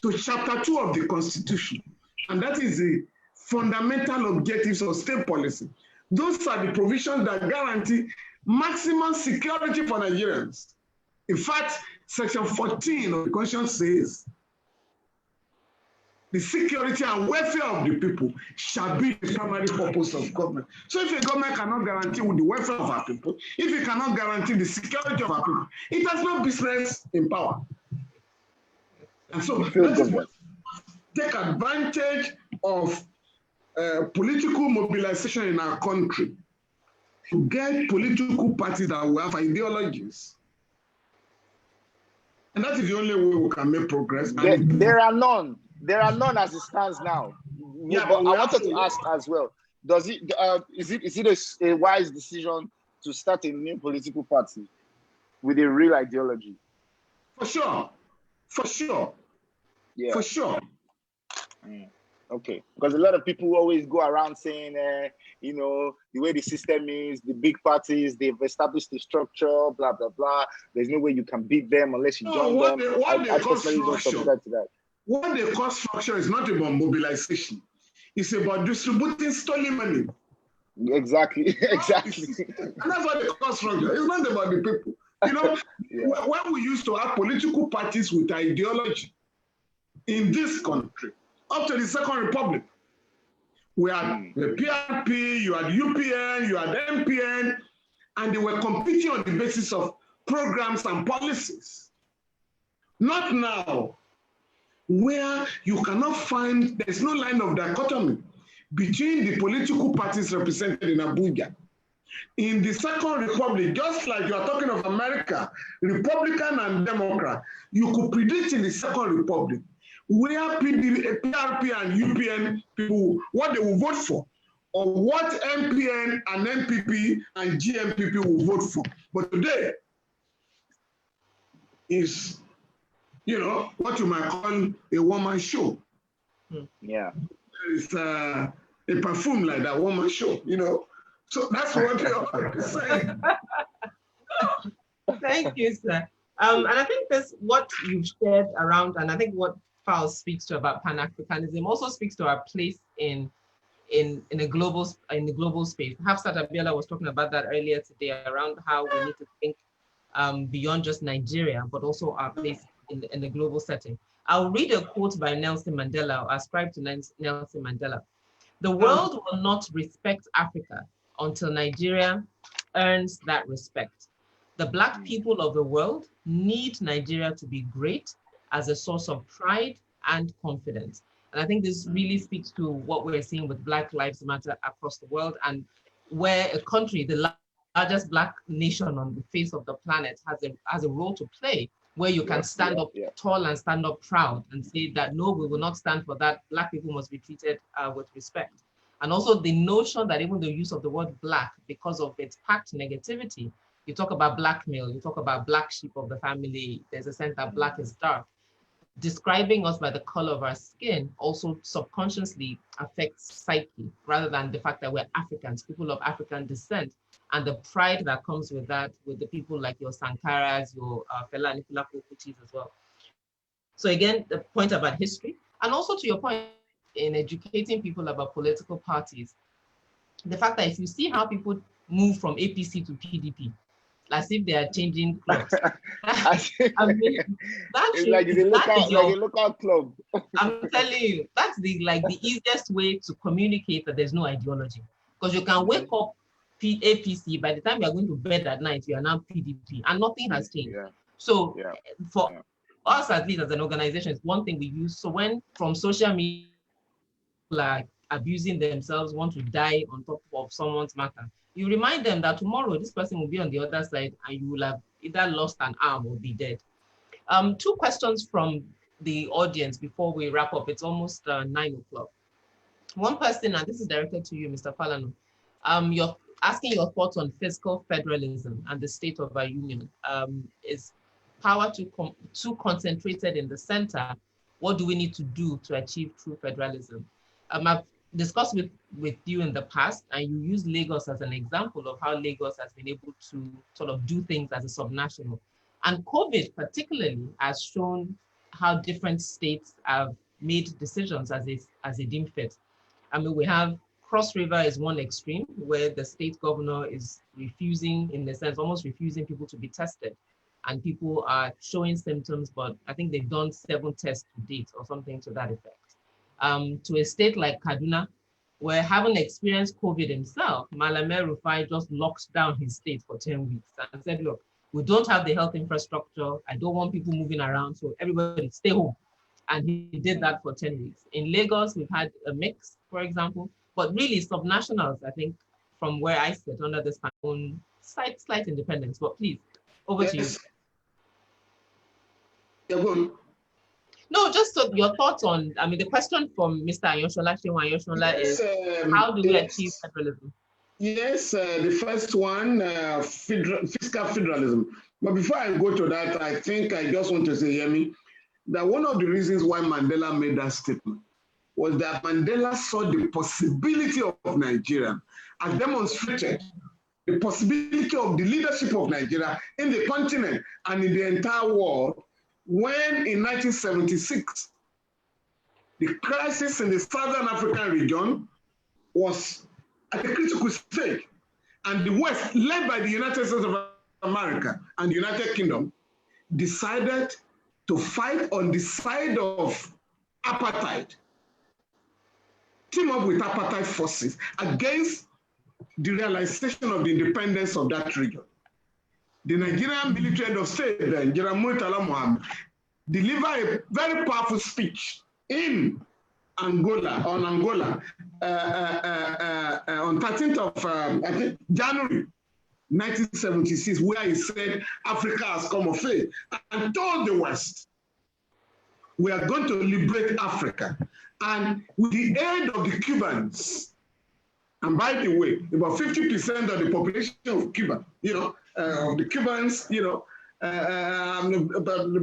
to Chapter 2 of the Constitution. And that is the fundamental objectives of state policy. Those are the provisions that guarantee maximum security for Nigerians. In fact, Section 14 of the Constitution says, the security and welfare of the people shall be the primary purpose of government. So if a government cannot guarantee the welfare of our people, if it cannot guarantee the security of our people, it has no business in power. And so take advantage of political mobilization in our country to get political parties that will have ideologies. And that is the only way we can make progress. There are none. There are none as it stands now. Yeah, but I wanted to ask as well, is it a wise decision to start a new political party with a real ideology? For sure. Yeah. For sure. Okay. Because a lot of people always go around saying, the way the system is, the big parties, they've established the structure, blah, blah, blah. There's no way you can beat them unless you join them. I personally don't subscribe to that. What they call structure is not about mobilization. It's about distributing stolen money. Exactly. And that's what they call structure. It's not about the people. When we used to have political parties with ideology in this country, up to the Second Republic, we had the PRP, you had UPN, you had MPN, and they were competing on the basis of programs and policies. Not now, where you cannot find, there's no line of dichotomy between the political parties represented in Abuja. In the Second Republic, just like you are talking of America, Republican and Democrat, you could predict in the Second Republic where PRP and UPN people, what they will vote for, or what MPN and MPP and GMPP will vote for. But today is, what you might call a one-man show. Yeah. It's a perfume like that one-man show, So that's what you're saying. Thank you, sir. And I think this, what you've shared around, and I think what Falz speaks to about Pan-Africanism also speaks to our place in the global space. Hafsat Abiola was talking about that earlier today around how we need to think beyond just Nigeria, but also our place in the global setting. I'll read a quote by Nelson Mandela, or ascribed to Nelson Mandela. The world will not respect Africa until Nigeria earns that respect. The Black people of the world need Nigeria to be great as a source of pride and confidence. And I think this really speaks to what we're seeing with Black Lives Matter across the world, and where a country, the largest Black nation on the face of the planet, has a role to play, where you can stand up tall and stand up proud and say that, no, we will not stand for that. Black people must be treated with respect. And also the notion that even the use of the word black, because of its packed negativity, you talk about blackmail, you talk about black sheep of the family, there's a sense that black is dark. Describing us by the color of our skin also subconsciously affects psyche, rather than the fact that we're Africans, people of African descent, and the pride that comes with that, with the people like your Sankaras, your Falana as well. So again, the point about history, and also to your point in educating people about political parties, the fact that if you see how people move from APC to PDP, as if they are changing clubs. I mean, it's like a local club. I'm telling you, that's the easiest way to communicate that there's no ideology. Because you can wake up APC, by the time you're going to bed at night, you are now PDP, and nothing has changed. Yeah. So for us, at least as an organization, it's one thing we use. So when from social media, like abusing themselves, want to die on top of someone's matter, you remind them that tomorrow this person will be on the other side and you will have either lost an arm or be dead. 2 questions from the audience before we wrap up. It's almost 9 o'clock. One person, and this is directed to you, Mr. Falana, you're asking your thoughts on fiscal federalism and the state of our union. Is power too concentrated in the center? What do we need to do to achieve true federalism? I've discussed with you in the past, and you use Lagos as an example of how Lagos has been able to sort of do things as a subnational. And COVID particularly has shown how different states have made decisions as they deem fit. I mean, we have Cross River is one extreme where the state governor is refusing, in a sense, almost refusing people to be tested. And people are showing symptoms, but I think they've done 7 tests to date or something to that effect. To a state like Kaduna, where having experienced COVID himself, Malame Rufai just locked down his state for 10 weeks and said, look, we don't have the health infrastructure. I don't want people moving around, so everybody stay home. And he did that for 10 weeks. In Lagos, we've had a mix, for example, but really subnationals, I think, from where I sit under this own slight independence. But please, over to you. Yeah, go on. No, just so your thoughts on, I mean, the question from Mr. Ayoshola is, how do we achieve federalism? Yes, the first one, fiscal federalism. But before I go to that, I think I just want to say, Yemi, that one of the reasons why Mandela made that statement was that Mandela saw the possibility of Nigeria and demonstrated the possibility of the leadership of Nigeria in the continent and in the entire world when in 1976, the crisis in the Southern African region was at a critical stage, and the West, led by the United States of America and the United Kingdom, decided to fight on the side of apartheid, team up with apartheid forces against the realization of the independence of that region. The Nigerian military head of state, General Murtala Mohammed, delivered a very powerful speech in Angola, on 13th of I think January 1976, where he said Africa has come of age and told the West, we are going to liberate Africa. And with the aid of the Cubans, and by the way, about 50% of the population of Cuba, the Cubans, the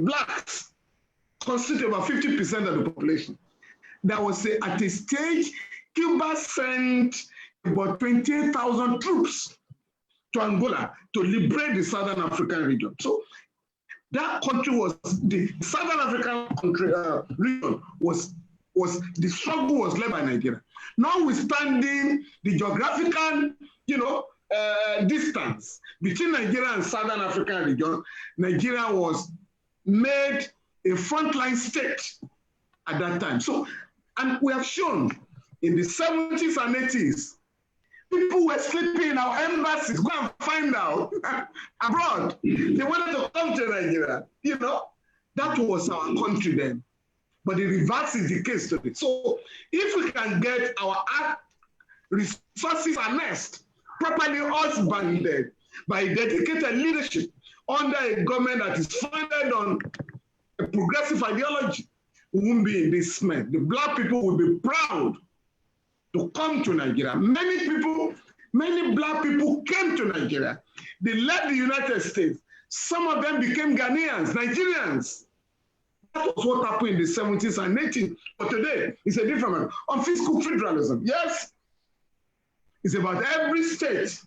blacks constitute about 50% of the population. That was at a stage, Cuba sent about 28,000 troops to Angola to liberate the Southern African region. So that country the Southern African country region the struggle was led by Nigeria. Notwithstanding the geographical, distance between Nigeria and Southern African region, Nigeria was made a frontline state at that time. So, and we have shown in the 70s and 80s, people were sleeping in our embassies. Go and find out abroad. They wanted to come to Nigeria. That was our country then. But the reverse is the case today. So if we can get our resources harnessed, properly husbanded by dedicated leadership under a government that is founded on a progressive ideology, we won't be in this mess. The black people will be proud to come to Nigeria. Many people, many black people came to Nigeria. They left the United States. Some of them became Ghanaians, Nigerians. That was what happened in the 70s and 80s. But today, it's a different matter. On fiscal federalism, yes, it's about every state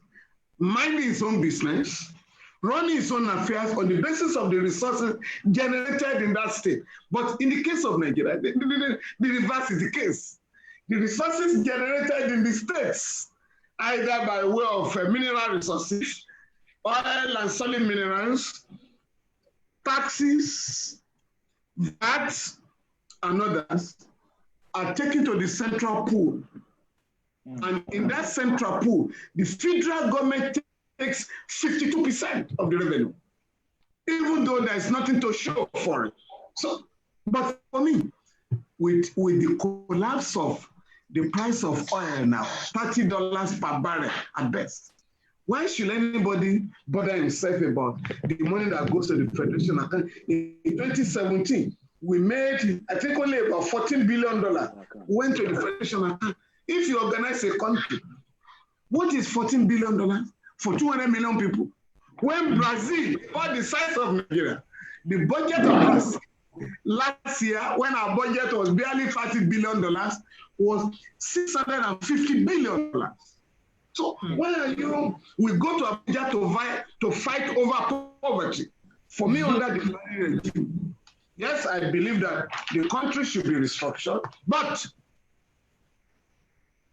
minding its own business, running its own affairs on the basis of the resources generated in that state. But in the case of Nigeria, the reverse is the case. The resources generated in the states, either by way of mineral resources, oil and solid minerals, taxes, VAT, and others, are taken to the central pool. And in that central pool, the federal government takes 52% of the revenue, even though there's nothing to show for it. So, but for me, with the collapse of the price of oil now, $30 per barrel at best, why should anybody bother himself about the money that goes to the Federation account? In 2017, we made, I think, only about $14 billion went to the Federation account. If you organize a country, what is $14 billion for 200 million people? When Brazil, about the size of Nigeria, the budget of Brazil last year, when our budget was barely $30 billion, was $650 billion. So why are you, we go to Abuja to fight over poverty? For me, under the Falana regime, yes, I believe that the country should be restructured, but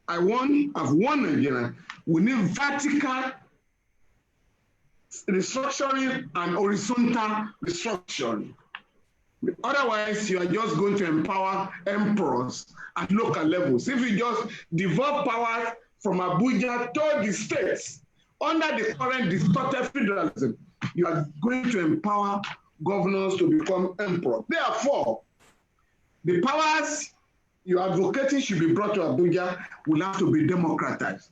I've warned Nigeria, we need vertical restructuring and horizontal restructuring. Otherwise, you are just going to empower emperors at local levels. If you just devolve power from Abuja to the states, under the current distorted federalism, you are going to empower governors to become emperors. Therefore, the powers you're advocating should be brought to Abuja will have to be democratized.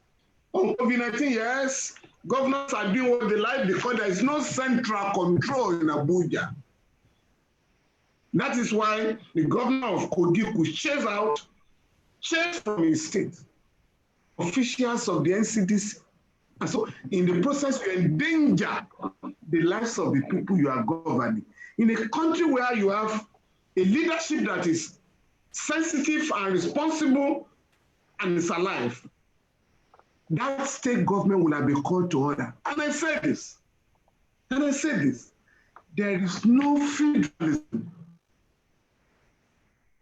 On COVID-19, yes, governors are doing what they like because there is no central control in Abuja. That is why the governor of Kogi could chase from his state officials of the NCDC. And so in the process, you endanger the lives of the people you are governing. In a country where you have a leadership that is sensitive and responsible and is alive, that state government will have been called to order. And I say this, there is no federalism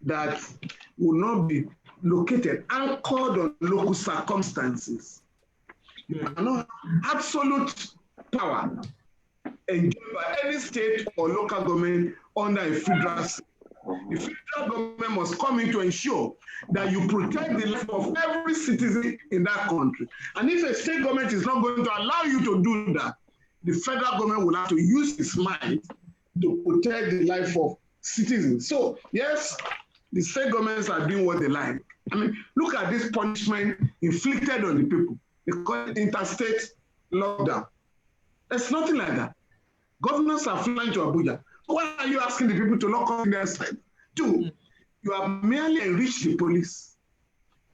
that will not be located, anchored on local circumstances. You cannot have absolute power enjoyed by any state or local government under a federal system. The federal government must come in to ensure that you protect the life of every citizen in that country. And if a state government is not going to allow you to do that, the federal government will have to use its mind to protect the life of citizens. So, yes, the state governments are doing what they like. I mean, look at this punishment inflicted on the people. They call it interstate lockdown. There's nothing like that. Governors are flying to Abuja. Why are you asking the people to lock up in their side? Two, you have merely enriched the police.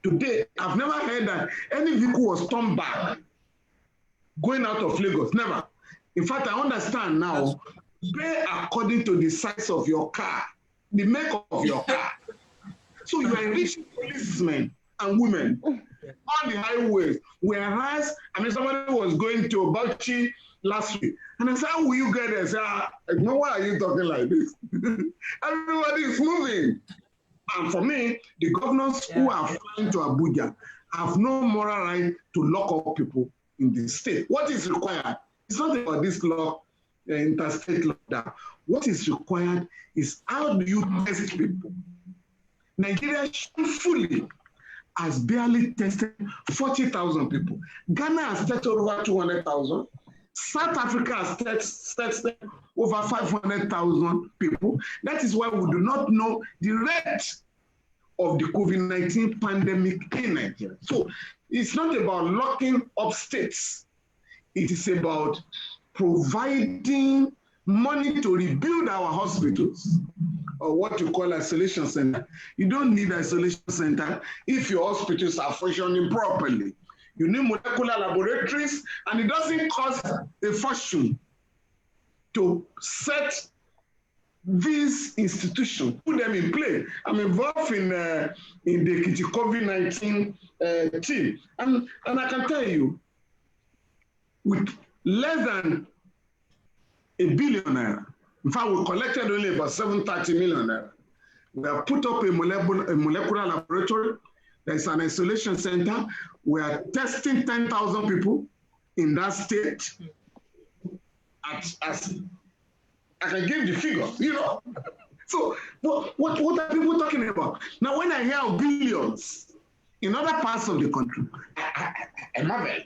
Today, I've never heard that any vehicle was turned back going out of Lagos. Never. In fact, I understand now, pay according to the size of your car, the make of your car. So you are enriching policemen and women on the highways. Whereas, I mean, somebody was going to Bauchi last week, and I said, how will you get there? I said, no, why are you talking like this? Everybody is moving. And for me, the governors who are flying to Abuja have no moral right to lock up people in the state. What is required? It's not about this law, interstate lockdown. What is required is how do you test people? Nigeria fully has barely tested 40,000 people. Ghana has tested over 200,000. South Africa has tested over 500,000 people. That is why we do not know the rate of the COVID-19 pandemic in Nigeria. So it's not about locking up states. It is about providing money to rebuild our hospitals, or what you call isolation center. You don't need isolation center if your hospitals are functioning properly. You need molecular laboratories, and it doesn't cost a fortune to set these institutions, put them in play. I'm involved in the COVID-19 team, and I can tell you, with less than $1 billion, in fact, we collected only about 730 million. We have put up a molecular laboratory. There's an isolation center. We are testing 10,000 people in that state. As I can give the figure, you know. So what are people talking about? Now, when I hear of billions in other parts of the country, I marvel.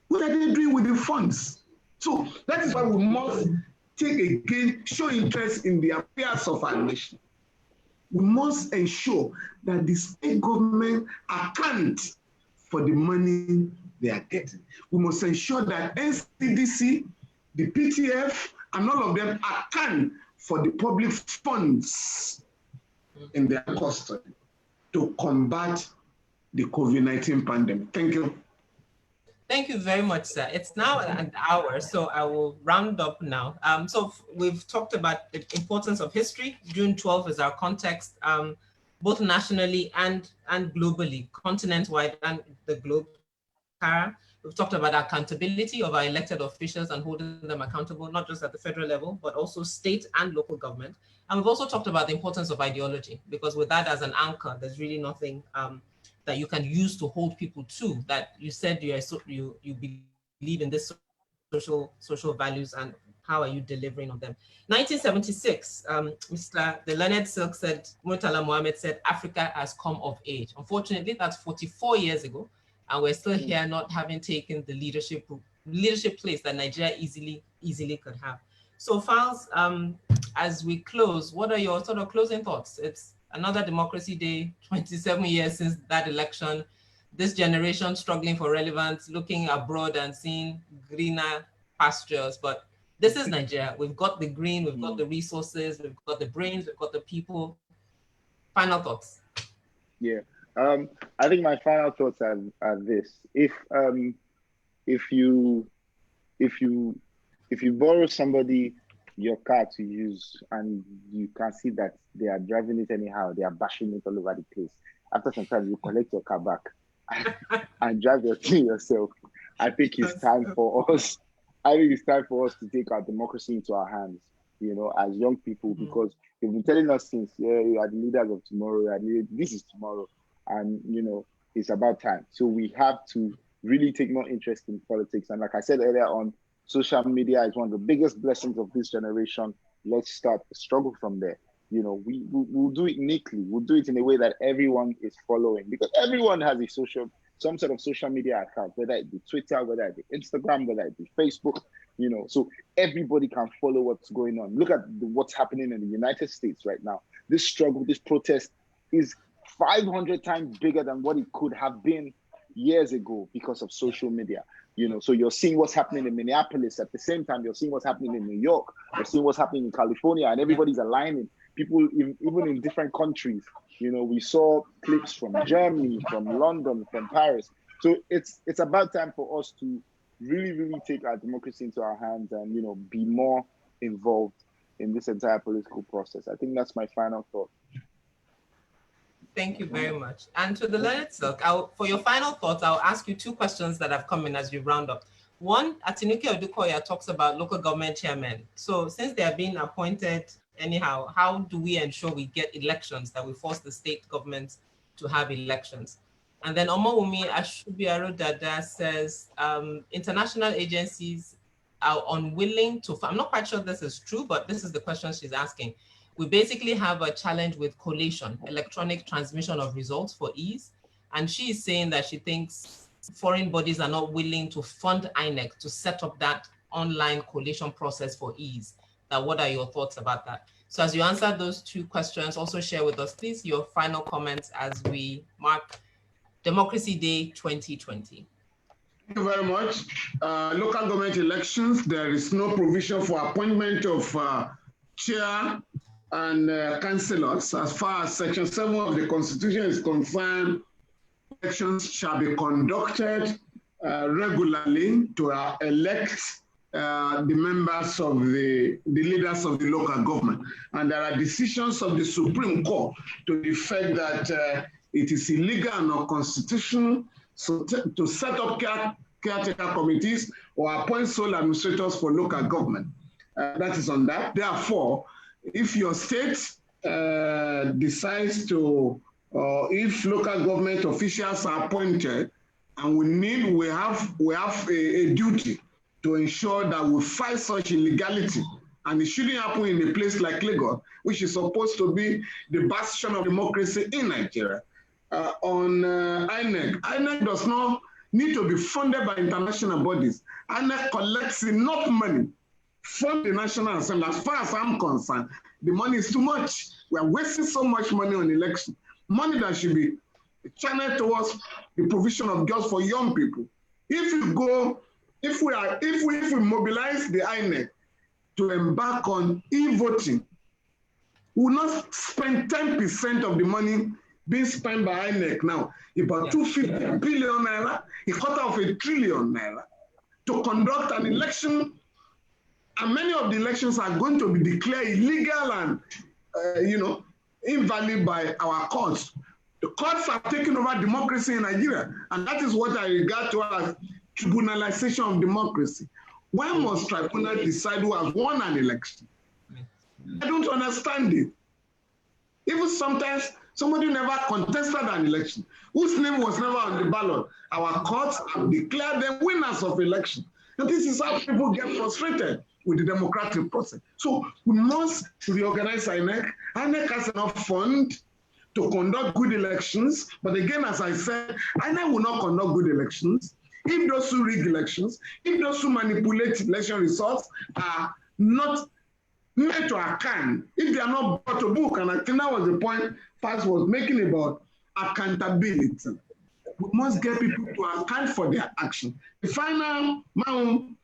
What are they doing with the funds? So that is why we must show interest in the affairs of our nation. We must ensure that the state government account for the money they are getting. We must ensure that NCDC, the PTF, and all of them account for the public funds in their custody to combat the COVID-19 pandemic. Thank you. Thank you very much, sir. It's now an hour, so I will round up now. So we've talked about the importance of history. June 12th is our context, both nationally and globally, continent-wide and the globe. We've talked about accountability of our elected officials and holding them accountable, not just at the federal level, but also state and local government. And we've also talked about the importance of ideology, because with that as an anchor, there's really nothing that you can use to hold people to, that you said you believe in this social values, and how are you delivering on them? 1976, the learned Silk said, Murtala Mohammed said, Africa has come of age. Unfortunately, that's 44 years ago, and we're still here not having taken the leadership place that Nigeria easily could have. So Falz, as we close, what are your sort of closing thoughts? It's another Democracy Day, 27 years since that election, this generation struggling for relevance, looking abroad and seeing greener pastures. But this is Nigeria. We've got the green, we've got the resources, we've got the brains, we've got the people. Final thoughts. Yeah, I think my final thoughts are this. If you borrow somebody your car to use and you can see that they are driving it anyhow, they are bashing it all over the place, after some time you collect your car back and drive your thing yourself. I think it's time for us. I think it's time for us to take our democracy into our hands, you know, as young people, because they've been telling us since, yeah, you are the leaders of tomorrow, this is tomorrow, and you know, it's about time. So we have to really take more interest in politics. And like I said earlier on, social media is one of the biggest blessings of this generation. Let's start the struggle from there. You know, we'll do it neatly. We'll do it in a way that everyone is following, because everyone has some sort of social media account, whether it be Twitter, whether it be Instagram, whether it be Facebook, you know, so everybody can follow what's going on. Look at what's happening in the United States right now. This struggle, this protest is 500 times bigger than what it could have been years ago because of social media. You know, so you're seeing what's happening in Minneapolis. At the same time, you're seeing what's happening in New York. You're seeing what's happening in California, and everybody's aligning. People, even in different countries, you know, we saw clips from Germany, from London, from Paris. So it's about time for us to really, really take our democracy into our hands and, you know, be more involved in this entire political process. I think that's my final thought. Thank you very much. And to the learned Silk, for your final thoughts, I'll ask you two questions that have come in as you round up. One, Atinuke Odukoya talks about local government chairmen. So since they are being appointed anyhow, how do we ensure we get elections, that we force the state governments to have elections? And then Omowumi Ashubiaro Dada says, international agencies are unwilling to, I'm not quite sure this is true, but this is the question she's asking. We basically have a challenge with collation, electronic transmission of results for ease. And she is saying that she thinks foreign bodies are not willing to fund INEC to set up that online collation process for ease. Now, what are your thoughts about that? So as you answer those two questions, also share with us, please, your final comments as we mark Democracy Day 2020. Thank you very much. Local government elections, there is no provision for appointment of chair and councillors. As far as Section 7 of the Constitution is concerned, elections shall be conducted regularly to elect the members of the leaders of the local government. And there are decisions of the Supreme Court to the effect that it is illegal and unconstitutional to set up caretaker committees or appoint sole administrators for local government. That is on that. Therefore, if your state decides to, if local government officials are appointed, and we have a duty to ensure that we fight such illegality, and it shouldn't happen in a place like Lagos, which is supposed to be the bastion of democracy in Nigeria. On INEC, INEC does not need to be funded by international bodies. INEC collects enough money from the National Assembly. As far as I'm concerned, the money is too much. We are wasting so much money on election. Money that should be channeled towards the provision of jobs for young people. If we mobilize the INEC to embark on e-voting, we will not spend 10% of the money being spent by INEC now, about 250 billion naira, a quarter of a trillion naira, to conduct an election. And many of the elections are going to be declared illegal and, invalid by our courts. The courts are taking over democracy in Nigeria, and that is what I regard to as tribunalization of democracy. Why must tribunal decide who has won an election? I don't understand it. Even sometimes somebody never contested an election, whose name was never on the ballot. Our courts have declared them winners of election. And this is how people get frustrated with the democratic process. So we must reorganize INEC. INEC has enough fund to conduct good elections. But again, as I said, INEC will not conduct good elections if those who rig elections, if those who manipulate election results are not made to account, if they are not brought to book. And I think that was the point Falz was making about accountability. We must get people to account for their action. My own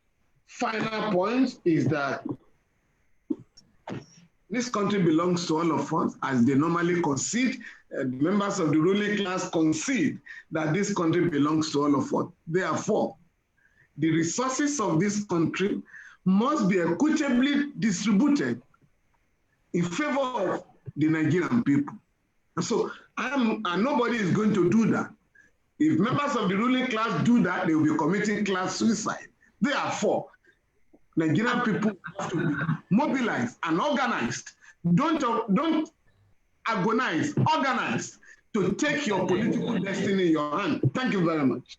final point is that this country belongs to all of us, as they normally concede. Members of the ruling class concede that this country belongs to all of us. Therefore, the resources of this country must be equitably distributed in favor of the Nigerian people. So, and nobody is going to do that. If members of the ruling class do that, they will be committing class suicide. Therefore, Nigerian people have to be mobilized and organized. Don't agonize, organize to take your political destiny in your hand. Thank you very much.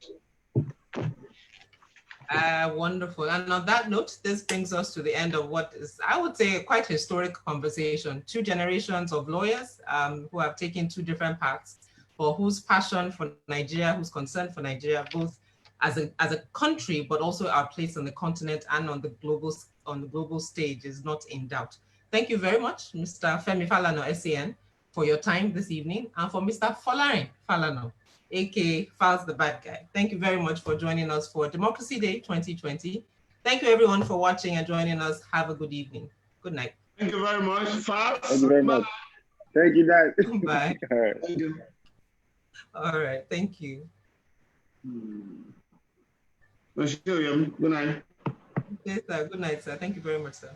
Wonderful. And on that note, this brings us to the end of what is, I would say, a quite historic conversation. 2 generations of lawyers who have taken 2 different paths, for whose passion for Nigeria, whose concern for Nigeria, both as a country, but also our place on the continent and on the global stage, is not in doubt. Thank you very much, Mr. Femi Falana, SAN, for your time this evening, and for Mr. Folarin Falana, aka Falz the Bad Guy. Thank you very much for joining us for Democracy Day 2020. Thank you everyone for watching and joining us. Have a good evening. Good night. Thank you very much, Falz. Thank you very much. Thank you, Dad. Bye. All right. Thank you. All right, thank you. Good night. Yes, sir. Good night, sir. Thank you very much, sir.